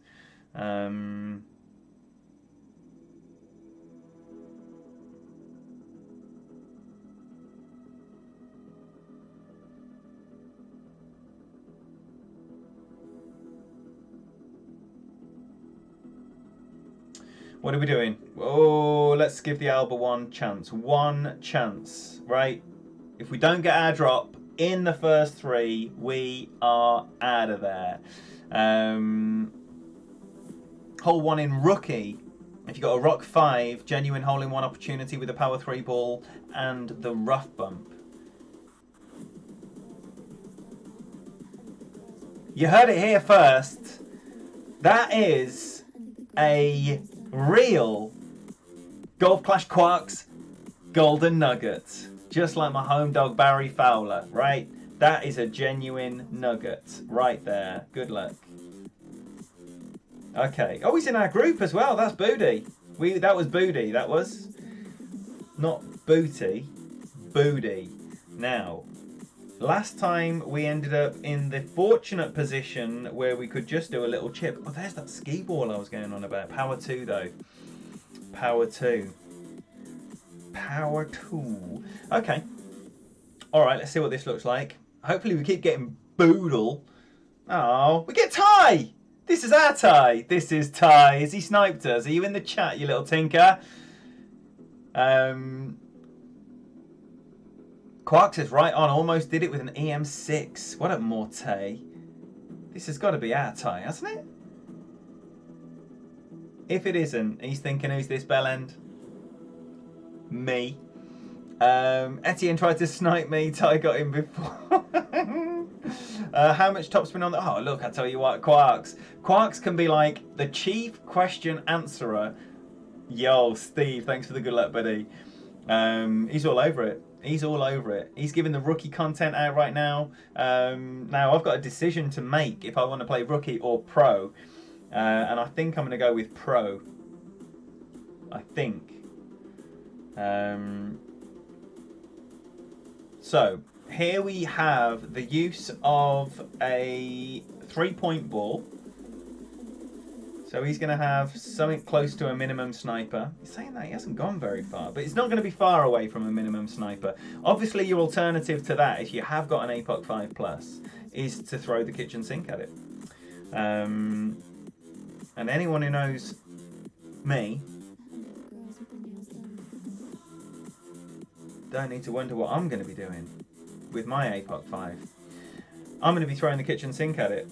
What are we doing? Oh, let's give the Alba one chance. One chance, right? If we don't get our drop in the first 3, we are out of there. Hole 1 in rookie. If you got a rock 5, genuine hole in 1 opportunity with a power 3 ball and the rough bump. You heard it here first. That is a real Golf Clash Quarks golden nugget. Just like my home dog Barry Fowler, right? That is a genuine nugget right there. Good luck. Okay. Oh, he's in our group as well. That's Booty. That was Booty. That was not Booty. Booty. Now, last time we ended up in the fortunate position where we could just do a little chip. Oh, there's that ski ball I was going on about. Power 2 though. Power 2. Power 2. Okay. Alright, let's see what this looks like. Hopefully we keep getting boodle. Oh, we get Ty! This is our Ty. This is Ty. Has he sniped us? Are you in the chat, you little tinker? Quarks is right on. Almost did it with an EM6. What a morte. This has got to be our Ty, hasn't it? If it isn't, he's thinking, who's this bellend? Me. Etienne tried to snipe me. Ty got him before. How much topspin on the... Oh, look, I tell you what, Quarks. Quarks can be like the chief question answerer. Yo, Steve, thanks for the good luck, buddy. He's all over it. He's all over it. He's giving the rookie content out right now. Now, I've got a decision to make if I want to play rookie or pro. And I think I'm going to go with pro. I think. So, here we have the use of a 3-point ball. So he's going to have something close to a minimum sniper. He's saying that he hasn't gone very far, but it's not going to be far away from a minimum sniper. Obviously, your alternative to that, if you have got an APOC 5 plus, is to throw the kitchen sink at it. And anyone who knows me don't need to wonder what I'm going to be doing with my APOC 5. I'm going to be throwing the kitchen sink at it.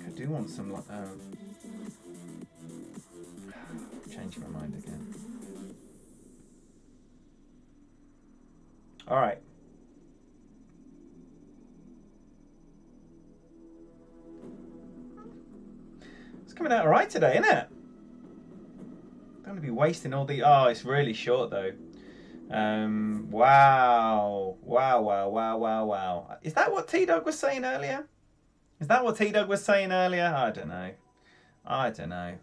I do want some... changing my mind again. Alright. It's coming out alright today, isn't it? I'm going to be wasting all the... Oh, it's really short though. Wow. Wow. Is that what T-Dog was saying earlier? I don't know.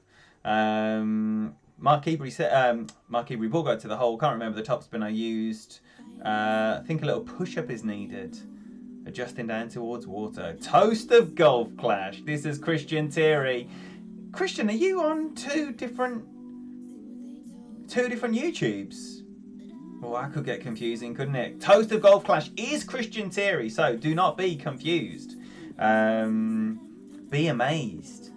Mark Ebry said, Mark Ebry ball guide to the hole. Can't remember the topspin I used. I think a little push-up is needed. Adjusting down towards water. Toast of Golf Clash. This is Christian Thierry. Christian, are you on 2 different 2 different YouTubes. Well, that could get confusing, couldn't it? Toast of Golf Clash is Christian Thierry, so do not be confused. Be amazed.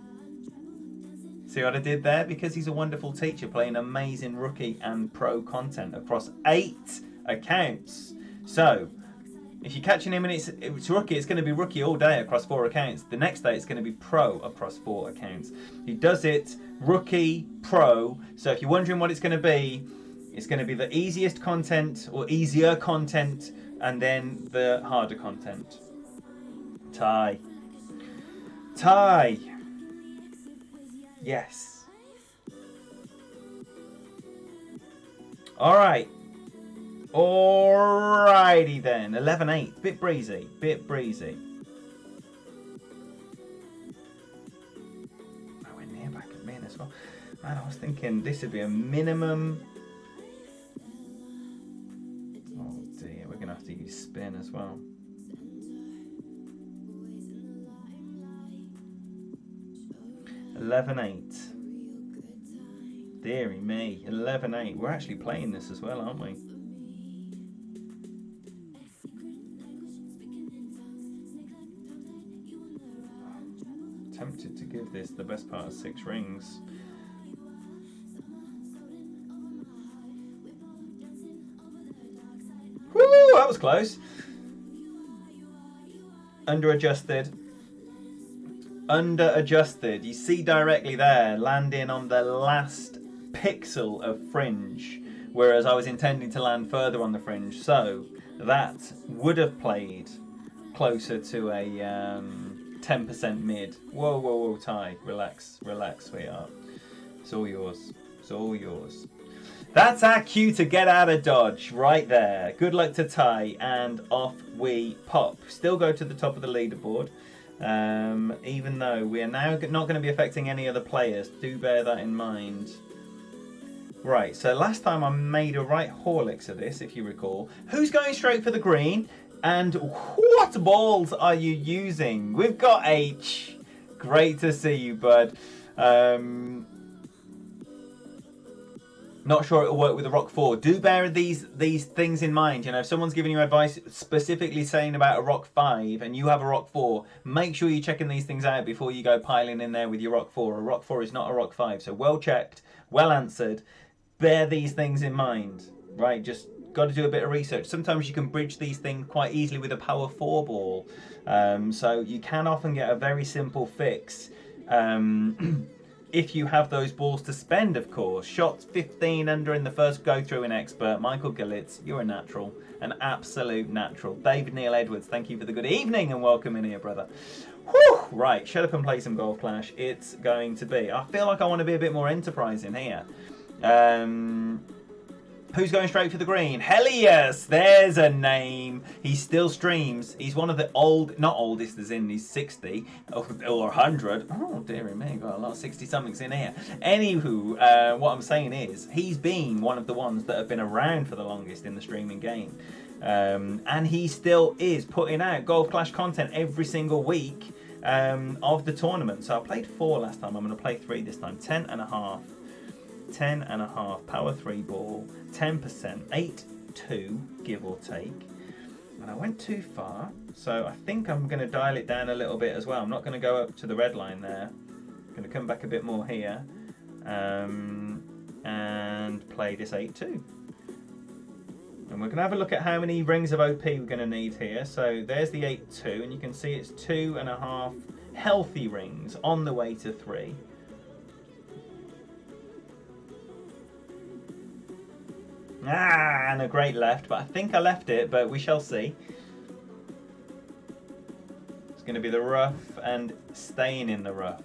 See what I did there? Because he's a wonderful teacher, playing amazing rookie and pro content across 8 accounts. So, if you're catching him and it's rookie, it's going to be rookie all day across 4 accounts. The next day it's going to be pro across 4 accounts. He does it rookie, pro. So if you're wondering what it's going to be the easiest content or easier content and then the harder content. Tie. Yes. Alright. Alrighty then. 11-8. Bit breezy. Oh, we're near back at min as well. Man, I was thinking this would be a minimum. Oh dear, we're going to have to use spin as well. $11-8. Deary me, 11-8. We're actually playing this as well, aren't we? Tempted to give this the best part of 6 rings. Woo, that was close. Under adjusted. You see directly there, landing on the last pixel of fringe, whereas I was intending to land further on the fringe, so that would have played closer to a 10% mid. Whoa, Ty, relax, sweetheart. It's all yours. That's our cue to get out of dodge right there. Good luck to Ty, and off we pop. Still go to the top of the leaderboard. Even though we are now not going to be affecting any other players, do bear that in mind. Right, so last time I made a right Horlicks of this, if you recall. Who's going straight for the green? And what balls are you using? We've got H. Great to see you, bud. Not sure it'll work with the Rock 4. Do bear these things in mind. You know, if someone's giving you advice specifically saying about a Rock 5 and you have a Rock 4, make sure you're checking these things out before you go piling in there with your Rock 4. A Rock 4 is not a Rock 5. So well checked, well answered. Bear these things in mind, right? Just got to do a bit of research. Sometimes you can bridge these things quite easily with a Power 4 ball. So you can often get a very simple fix. If you have those balls to spend, of course. Shot 15 under in the first go through in Expert. Michael Gillitz, you're a natural. An absolute natural. David Neil Edwards, thank you for the good evening and welcome in here, brother. Whew! Right, shut up and play some Golf Clash. It's going to be. I feel like I want to be a bit more enterprising here. Who's going straight for the green? Helios! There's a name. He still streams. He's one of the not oldest as in he's 60 or 100. Oh, dearie me, got a lot of 60-somethings in here. Anywho, what I'm saying is, he's been one of the ones that have been around for the longest in the streaming game. And he still is putting out Golf Clash content every single week of the tournament. So I played 4 last time. I'm going to play 3 this time. 10.5. 10.5 power 3 ball, 10%, 8-2 give or take, and I went too far, so I think I'm going to dial it down a little bit as well. I'm not going to go up to the red line there. I'm going to come back a bit more here and play this 8-2, and we're going to have a look at how many rings of OP we're going to need here. So there's the 8-2, and you can see it's 2.5 healthy rings on the way to 3. And a great left, but I think I left it, but we shall see. It's going to be the rough and staying in the rough.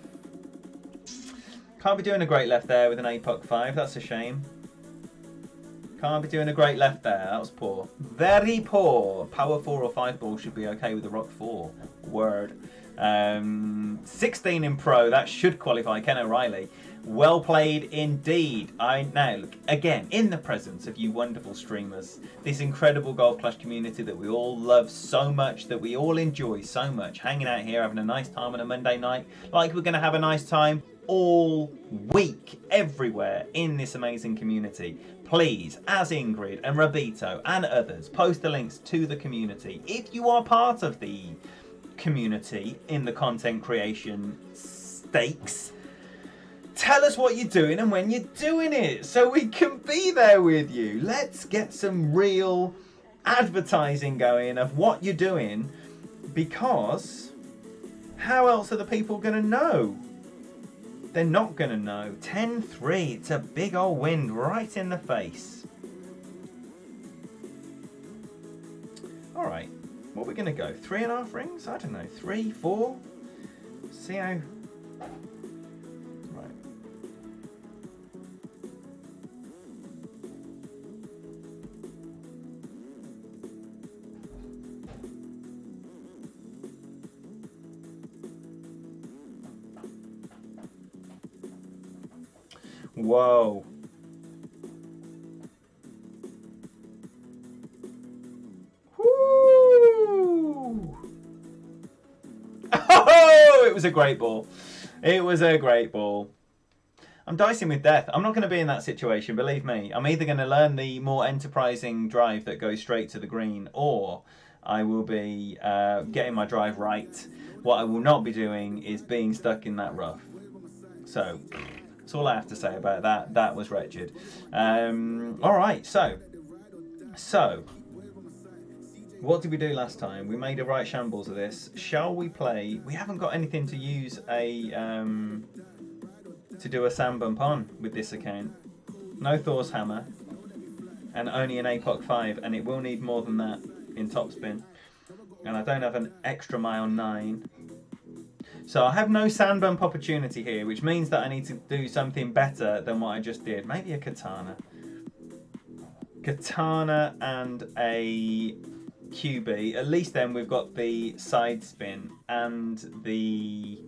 Can't be doing a great left there with an APOC 5, that's a shame. Can't be doing a great left there, that was poor. Very poor. Power 4 or 5 ball should be okay with the Rock 4. Word. 16 in pro, that should qualify. Ken O'Reilly. Well played indeed. Now look, again, in the presence of you wonderful streamers, this incredible Golf Clash community that we all love so much, that we all enjoy so much, hanging out here, having a nice time on a Monday night, like we're going to have a nice time all week, everywhere in this amazing community. Please, as Ingrid and Rabito and others, post the links to the community. If you are part of the community in the content creation stakes, tell us what you're doing and when you're doing it so we can be there with you. Let's get some real advertising going of what you're doing, because how else are the people going to know? They're not going to know. 10-3, it's a big old wind right in the face. All right, what are we going to go? 3.5 rings? I don't know, 3, 4? See how... Right. Whoa. Woo! Oh, it was a great ball. It was a great ball. I'm dicing with death. I'm not going to be in that situation, believe me. I'm either going to learn the more enterprising drive that goes straight to the green, or I will be getting my drive right. What I will not be doing is being stuck in that rough. So... that's all I have to say about that. That was wretched. All right, so what did we do last time? We made a right shambles of this. Shall we play? We haven't got anything to use to do a sand bump on with this account. No Thor's hammer, and only an APOC 5, and it will need more than that in topspin. And I don't have an extra mile 9. So I have no sand bump opportunity here, which means that I need to do something better than what I just did. Maybe a katana. Katana and a QB. At least then we've got the side spin and the...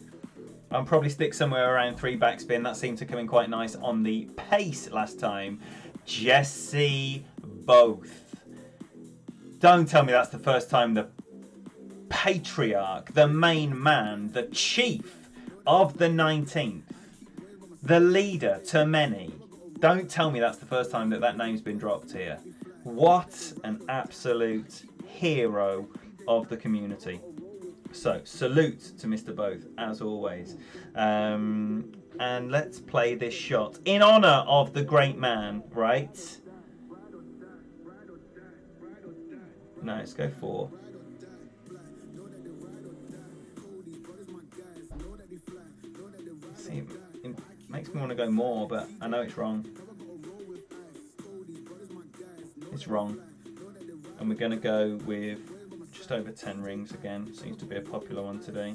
I'll probably stick somewhere around 3 backspin. That seemed to come in quite nice on the pace last time. Jesse both. Don't tell me that's the first time the patriarch, the main man, the chief of the 19th, the leader to many. Don't tell me that's the first time that that name's been dropped here. What an absolute hero of the community. So, salute to Mr. Both, as always. And let's play this shot in honour of the great man, right? No, let's go 4. See, it makes me want to go more, but I know it's wrong. It's wrong. And we're going to go with just over 10 rings again. Seems to be a popular one today.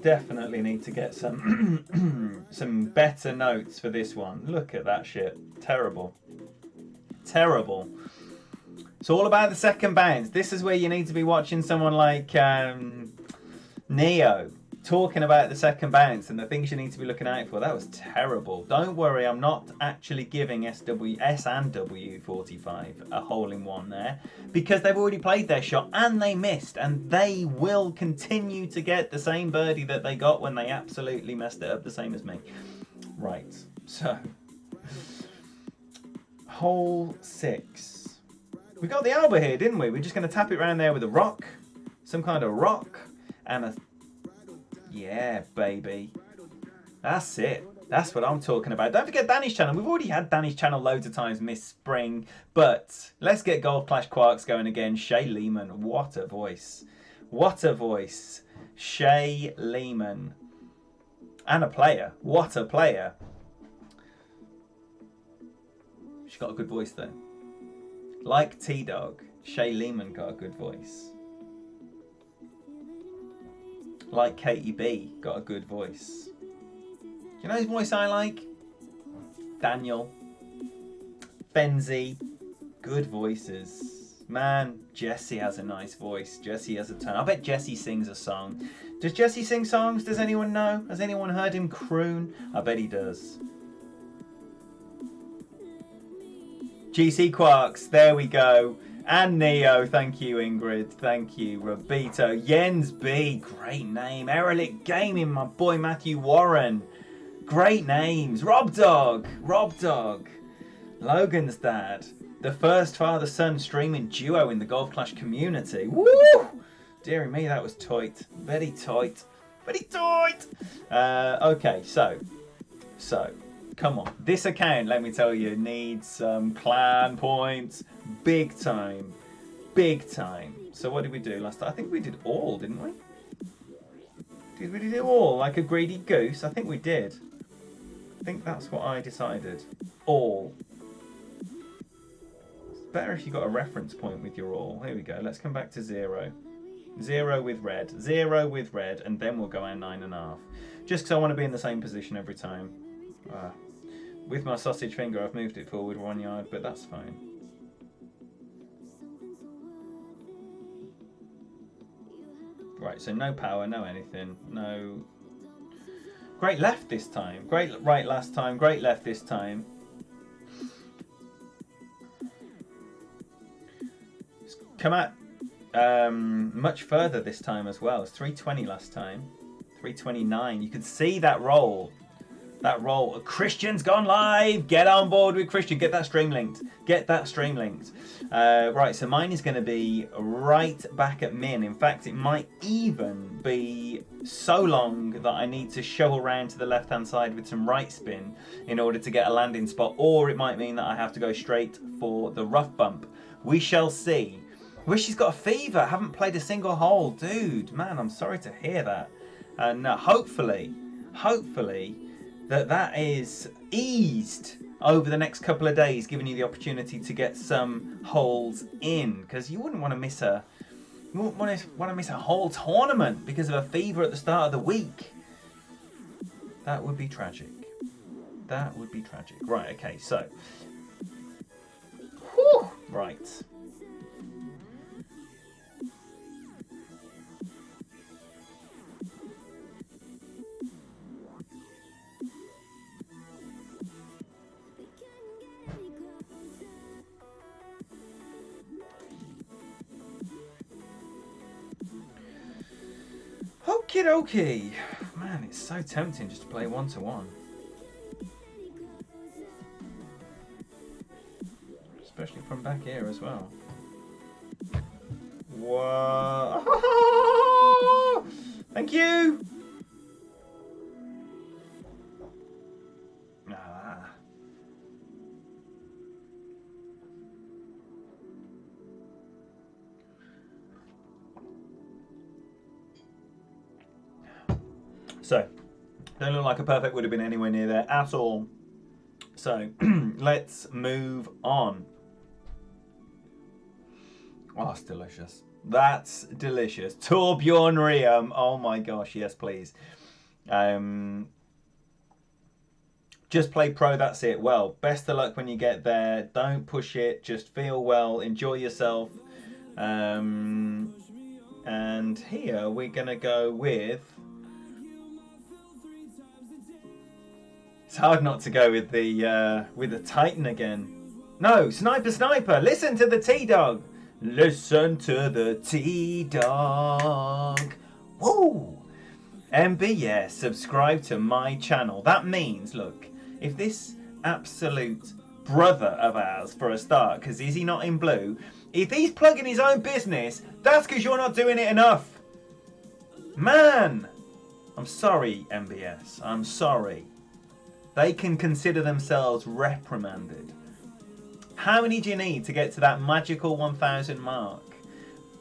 Definitely need to get some some better notes for this one. Look at that shit. Terrible. Terrible. It's all about the second bounce. This is where you need to be watching someone like Neo talking about the second bounce and the things you need to be looking out for. That was terrible. Don't worry, I'm not actually giving S and W45 a hole in one there, because they've already played their shot and they missed, and they will continue to get the same birdie that they got when they absolutely messed it up, the same as me. Right, so hole 6. We got the Alba here, didn't we? We're just going to tap it around there with a rock, some kind of rock, and a... yeah, baby. That's it. That's what I'm talking about. Don't forget Danny's channel. We've already had Danny's channel loads of times this spring, but let's get Golf Clash Quarks going again. Shay Lehman, what a voice. What a voice. Shay Lehman. And a player. What a player. She's got a good voice though. Like T-Dog, Shay Lehman got a good voice. Like Katie B got a good voice. Do you know whose voice I like? Daniel. Benzie. Good voices. Man, Jesse has a nice voice. Jesse has a tone. I bet Jesse sings a song. Does Jesse sing songs? Does anyone know? Has anyone heard him croon? I bet he does. GC Quarks, there we go. And Neo, thank you, Ingrid. Thank you, Robito. Jens B, great name. Erelic Gaming, my boy Matthew Warren. Great names. Rob Dog. Logan's dad. The first father-son streaming duo in the Golf Clash community. Woo! Dear me, that was tight. Very tight. Very tight. Okay, so, come on. This account, let me tell you, needs some clan points. Big time. So what did we do last time? I think we did all, didn't we? Did we do all like a greedy goose? I think we did. I think that's what I decided. All. It's better if you got a reference point with your all. Here we go. Let's come back to 0. 0 with red. 0 with red, and then we'll go our 9.5. Just because I want to be in the same position every time. With my sausage finger, I've moved it forward 1 yard, but that's fine. Right, so no power, no anything, no... Great left this time. Great right last time, great left this time. It's come out much further this time as well. It's 320 last time. 329. You could see that roll. That roll. Christian's gone live. Get on board with Christian. Get that stream linked. Right, so mine is going to be right back at min. In fact, it might even be so long that I need to shovel around to the left-hand side with some right spin in order to get a landing spot. Or it might mean that I have to go straight for the rough bump. We shall see. Wish he's got a fever. Haven't played a single hole. Dude, man, I'm sorry to hear that. And hopefully, that is eased over the next couple of days, giving you the opportunity to get some holes in, because you wouldn't want to miss a whole tournament because of a fever at the start of the week. That would be tragic. Right, okay, so right. Okie dokie. Man, it's so tempting just to play 1-to-1. Especially from back here as well. Whoa. Thank you. So, don't look like a perfect would have been anywhere near there at all. So, let's move on. Oh, that's delicious. That's delicious. Torbjorn Riam. Oh my gosh, yes, please. Just play pro, that's it. Well, best of luck when you get there. Don't push it. Just feel well. Enjoy yourself. And here we're going to go with... It's hard not to go with the Titan again. No, Sniper. Listen to the T-Dog. Listen to the T-Dog. Woo! MBS, subscribe to my channel. That means, look, if this absolute brother of ours, for a start, because is he not in blue? If he's plugging his own business, that's because you're not doing it enough. Man! I'm sorry, MBS. I'm sorry. They can consider themselves reprimanded. How many do you need to get to that magical 1,000 mark?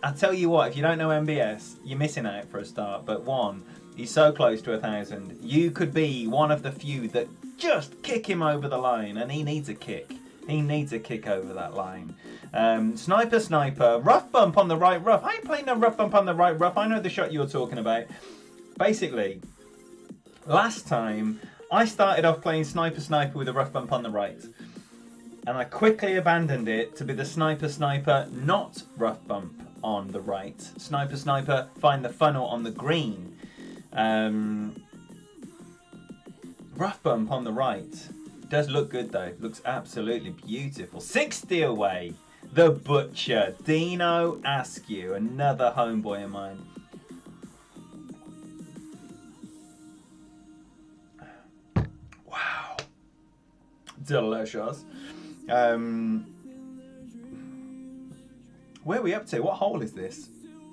I tell you what, if you don't know MBS, you're missing out for a start. But one, he's so close to 1,000. You could be one of the few that just kick him over the line, and he needs a kick. He needs a kick over that line. Sniper. Rough bump on the right rough. I ain't playing no rough bump on the right rough. I know the shot you're talking about. Basically, last time... I started off playing Sniper with a rough bump on the right. And I quickly abandoned it to be the Sniper, not rough bump on the right. Sniper, find the funnel on the green. Rough bump on the right. Does look good though. Looks absolutely beautiful. 60 away. The Butcher. Dino Askew. Another homeboy of mine. Wow. Delicious. Where are we up to? What hole is this?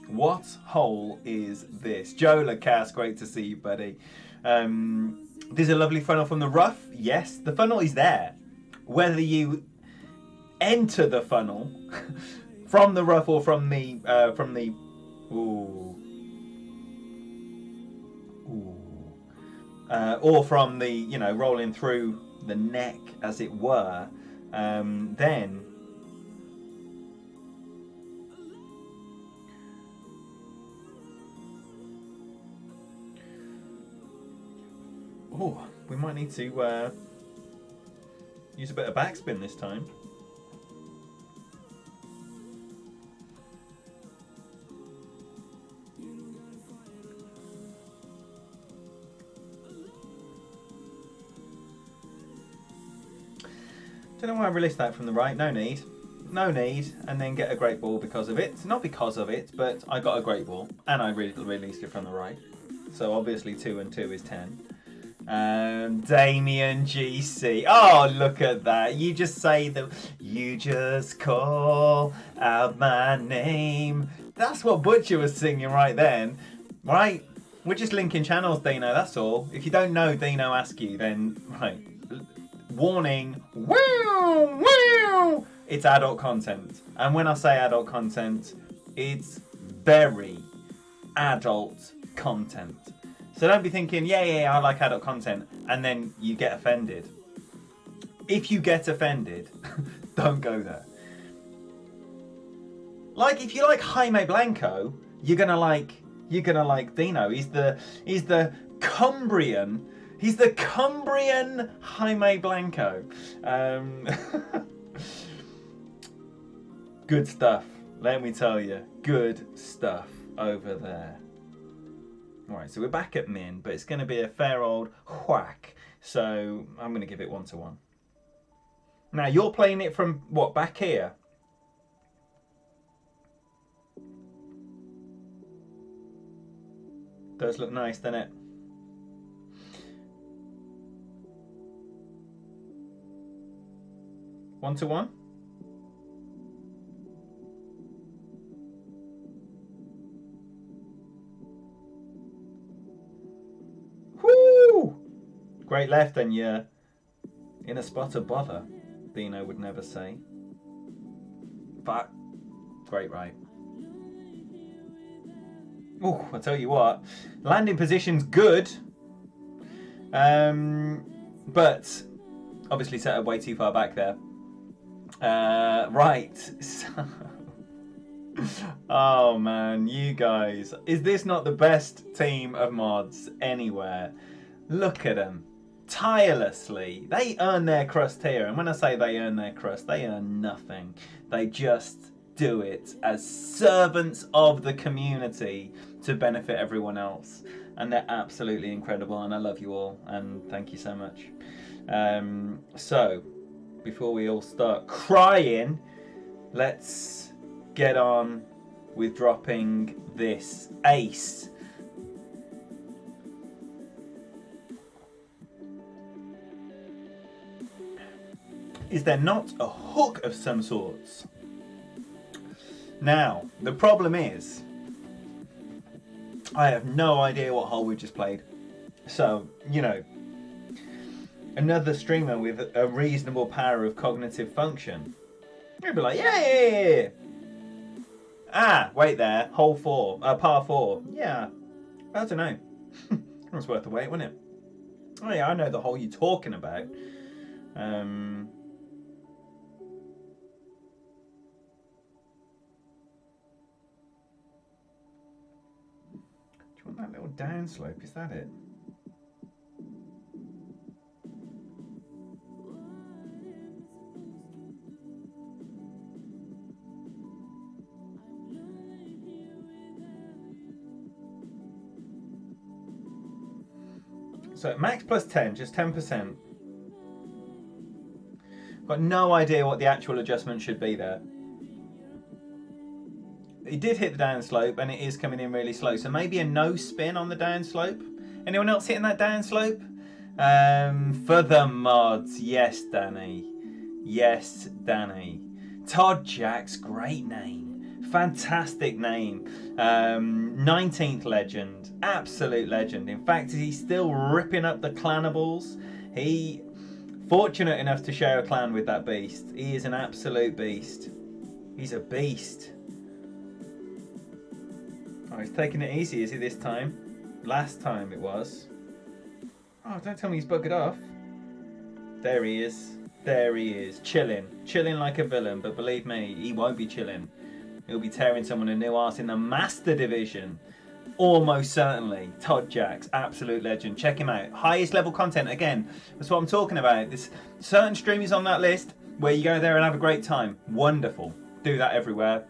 What hole is this? Joe Lacasse, great to see you, buddy. There's a lovely funnel from the rough. Yes, the funnel is there. Whether you enter the funnel from the rough or from the or from the, you know, rolling through the neck, as it were, then we might need to use a bit of backspin this time. Don't know why I released that from the right. No need. No need. And then get a great ball because of it. Not because of it, but I got a great ball. And I released it from the right. So obviously 2 and 2 is 10. Damien GC. Oh, look at that. You just say the... You just call out my name. That's what Butcher was singing right then. Right? We're just linking channels, Dino. That's all. If you don't know Dino Askew, then... Right. Warning. Wow, wow. It's adult content. And when I say adult content, it's very adult content. So don't be thinking, yeah, I like adult content, and then you get offended. If you get offended, don't go there. Like, if you like Jaime Blanco, you're gonna like Dino. He's the Cumbrian. He's the Cumbrian Jaime Blanco. Good stuff. Let me tell you, good stuff over there. Alright, so we're back at min, but it's going to be a fair old whack. So I'm going to give it 1-1. Now you're playing it from what, back here? Does look nice, doesn't it? One to one. Woo! Great left, and you're in a spot of bother. Dino would never say. But great right. Oh, I tell you what, landing position's good, but obviously set up way too far back there. Right. So, oh man, you guys, is this not the best team of mods anywhere? Look at them, tirelessly. They earn their crust here, and when I say they earn their crust, they earn nothing. They just do it as servants of the community to benefit everyone else, and they're absolutely incredible, and I love you all, and thank you so much. So before we all start crying, let's get on with dropping this ace. Is there not a hook of some sorts? Now, the problem is, I have no idea what hole we just played. So, you know, another streamer with a reasonable power of cognitive function, you'd be like, yeah. Ah, wait there, hole 4, par 4. Yeah, I don't know. It was worth the wait, wasn't it? Oh yeah, I know the hole you're talking about. That little downslope, is that it? So max plus 10, just 10%. Got no idea what the actual adjustment should be there. He did hit the downslope and it is coming in really slow. So maybe a no spin on the downslope. Anyone else hitting that downslope? For the mods. Yes, Danny. Yes, Danny. Todd Jacks, great name. Fantastic name. 19th legend. Absolute legend. In fact, he's still ripping up the clanables. He fortunate enough to share a clan with that beast. He is an absolute beast. He's a beast. Oh, he's taking it easy, is he, this time? Last time it was. Oh, don't tell me he's buggered off. There he is. There he is. Chilling. Chilling like a villain, but believe me, he won't be chilling. He'll be tearing someone a new arse in the Master Division. Almost certainly. Todd Jacks, absolute legend. Check him out. Highest level content, again, that's what I'm talking about. There's certain streamers on that list where you go there and have a great time. Wonderful. Do that everywhere.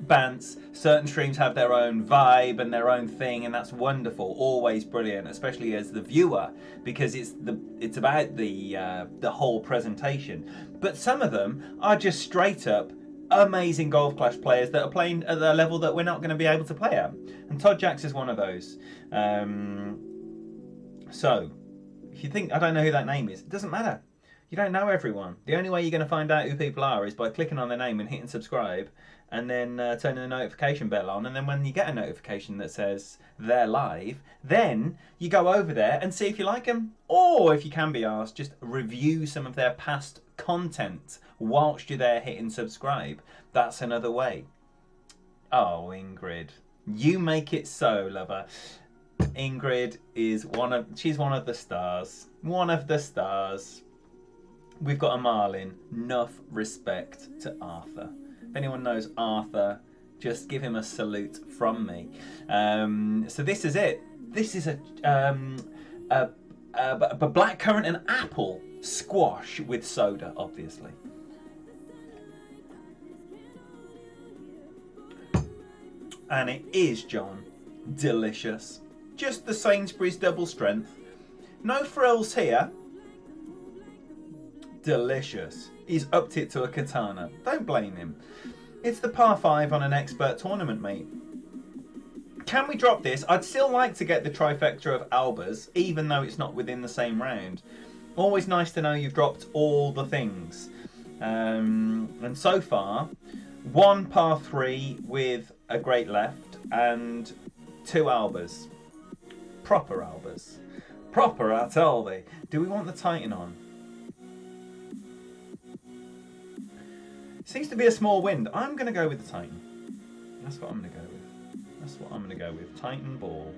Bants, certain streams have their own vibe and their own thing, and that's wonderful. Always brilliant, especially as the viewer, because it's about the whole presentation. But some of them are just straight up amazing Golf Clash players that are playing at a level that we're not going to be able to play at, and Todd Jacks is one of those. So if you think I don't know who that name is, it doesn't matter. You don't know everyone. The only way you're going to find out who people are is by clicking on their name and hitting subscribe, and then turning the notification bell on, and then when you get a notification that says they're live, then you go over there and see if you like them, or if you can be asked, just review some of their past content whilst you're there hitting subscribe. That's another way. Oh, Ingrid, you make it so, lover. Ingrid is she's one of the stars. One of the stars. We've got a Marlin. Enough respect to Arthur. If anyone knows Arthur, just give him a salute from me. So this is it. This is a blackcurrant and apple squash with soda, obviously. And it is, John, delicious. Just the Sainsbury's double strength. No frills here. Delicious. He's upped it to a katana. Don't blame him. It's the par 5 on an expert tournament, mate. Can we drop this? I'd still like to get the trifecta of Albers, even though it's not within the same round. Always nice to know you've dropped all the things. And so far, 1 par 3 with a great left and 2 Albers. Proper Albers. Proper Artaldi. Do we want the Titan on? Seems to be a small wind. I'm going to go with the Titan. That's what I'm going to go with. That's what I'm going to go with. Titan ball.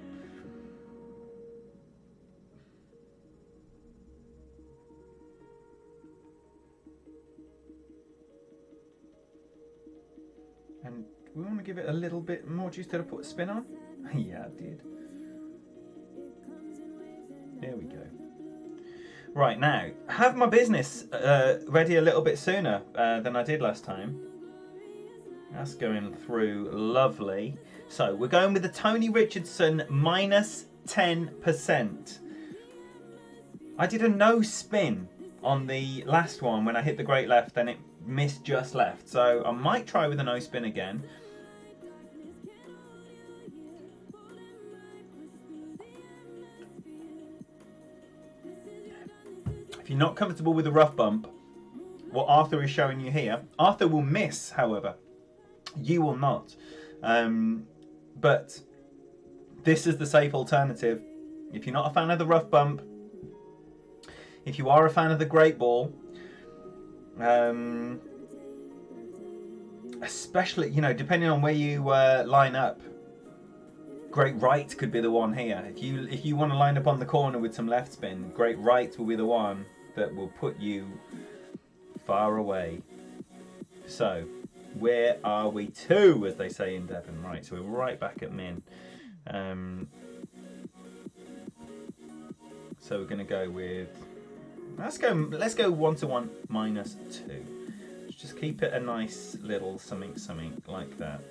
And we want to give it a little bit more juice. Did I put a spin on? Yeah, I did. There we go. Right, now, have my business ready a little bit sooner than I did last time. That's going through lovely. So, we're going with the Tony Richardson minus 10%. I did a no spin on the last one when I hit the great left and it missed just left. So, I might try with a no spin again. If you're not comfortable with a rough bump, what Arthur is showing you here, Arthur will miss, however. You will not. But this is the safe alternative. If you're not a fan of the rough bump, if you are a fan of the great ball, especially, you know, depending on where you line up, great right could be the one here. If you want to line up on the corner with some left spin, great right will be the one that will put you far away. So, where are we to, as they say in Devon? Right, so we're right back at min. So we're going to go with, let's go 1-1 minus 2. Let's just keep it a nice little something like that.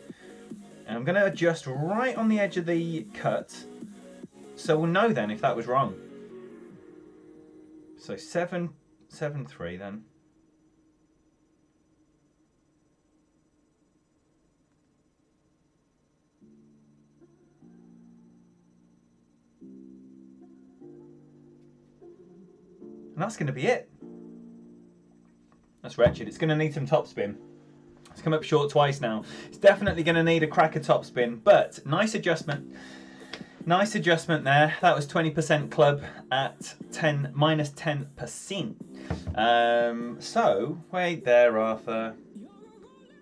And I'm going to adjust right on the edge of the cut, so we'll know then if that was wrong. So 7-3 then. And that's going to be it. That's wretched. It's going to need some topspin. It's come up short twice now. It's definitely going to need a cracker topspin, but nice adjustment. Nice adjustment there. That was 20% club at minus 10%. So, wait there, Arthur.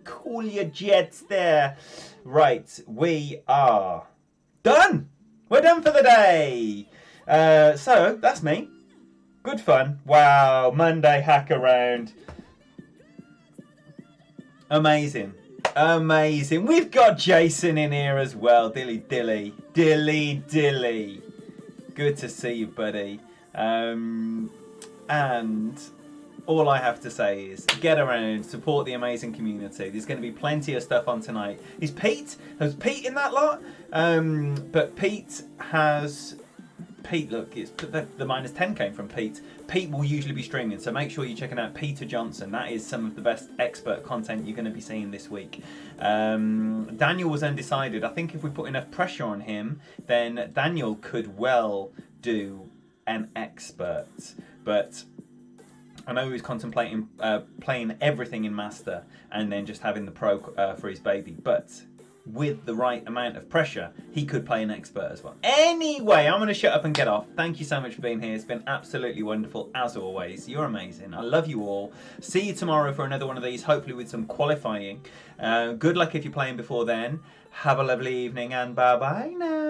Cool your jets there. Right, we are done. We're done for the day. So, that's me. Good fun. Wow, Monday hack around. Amazing. Amazing. We've got Jason in here as well. Dilly dilly. Dilly dilly. Good to see you, buddy. And all I have to say is get around, support the amazing community. There's going to be plenty of stuff on tonight. Is Pete? Has Pete in that lot? But Pete, look, it's the minus 10 came from Pete. Pete will usually be streaming, so make sure you're checking out Peter Johnson. That is some of the best expert content you're going to be seeing this week. Daniel was undecided. I think if we put enough pressure on him, then Daniel could well do an expert. But I know he was contemplating playing everything in Master and then just having the Pro for his baby. But with the right amount of pressure, he could play an expert as well. Anyway, I'm going to shut up and get off. Thank you so much for being here. It's been absolutely wonderful, as always. You're amazing. I love you all. See you tomorrow for another one of these, hopefully with some qualifying. Good luck if you're playing before then. Have a lovely evening, and bye-bye now.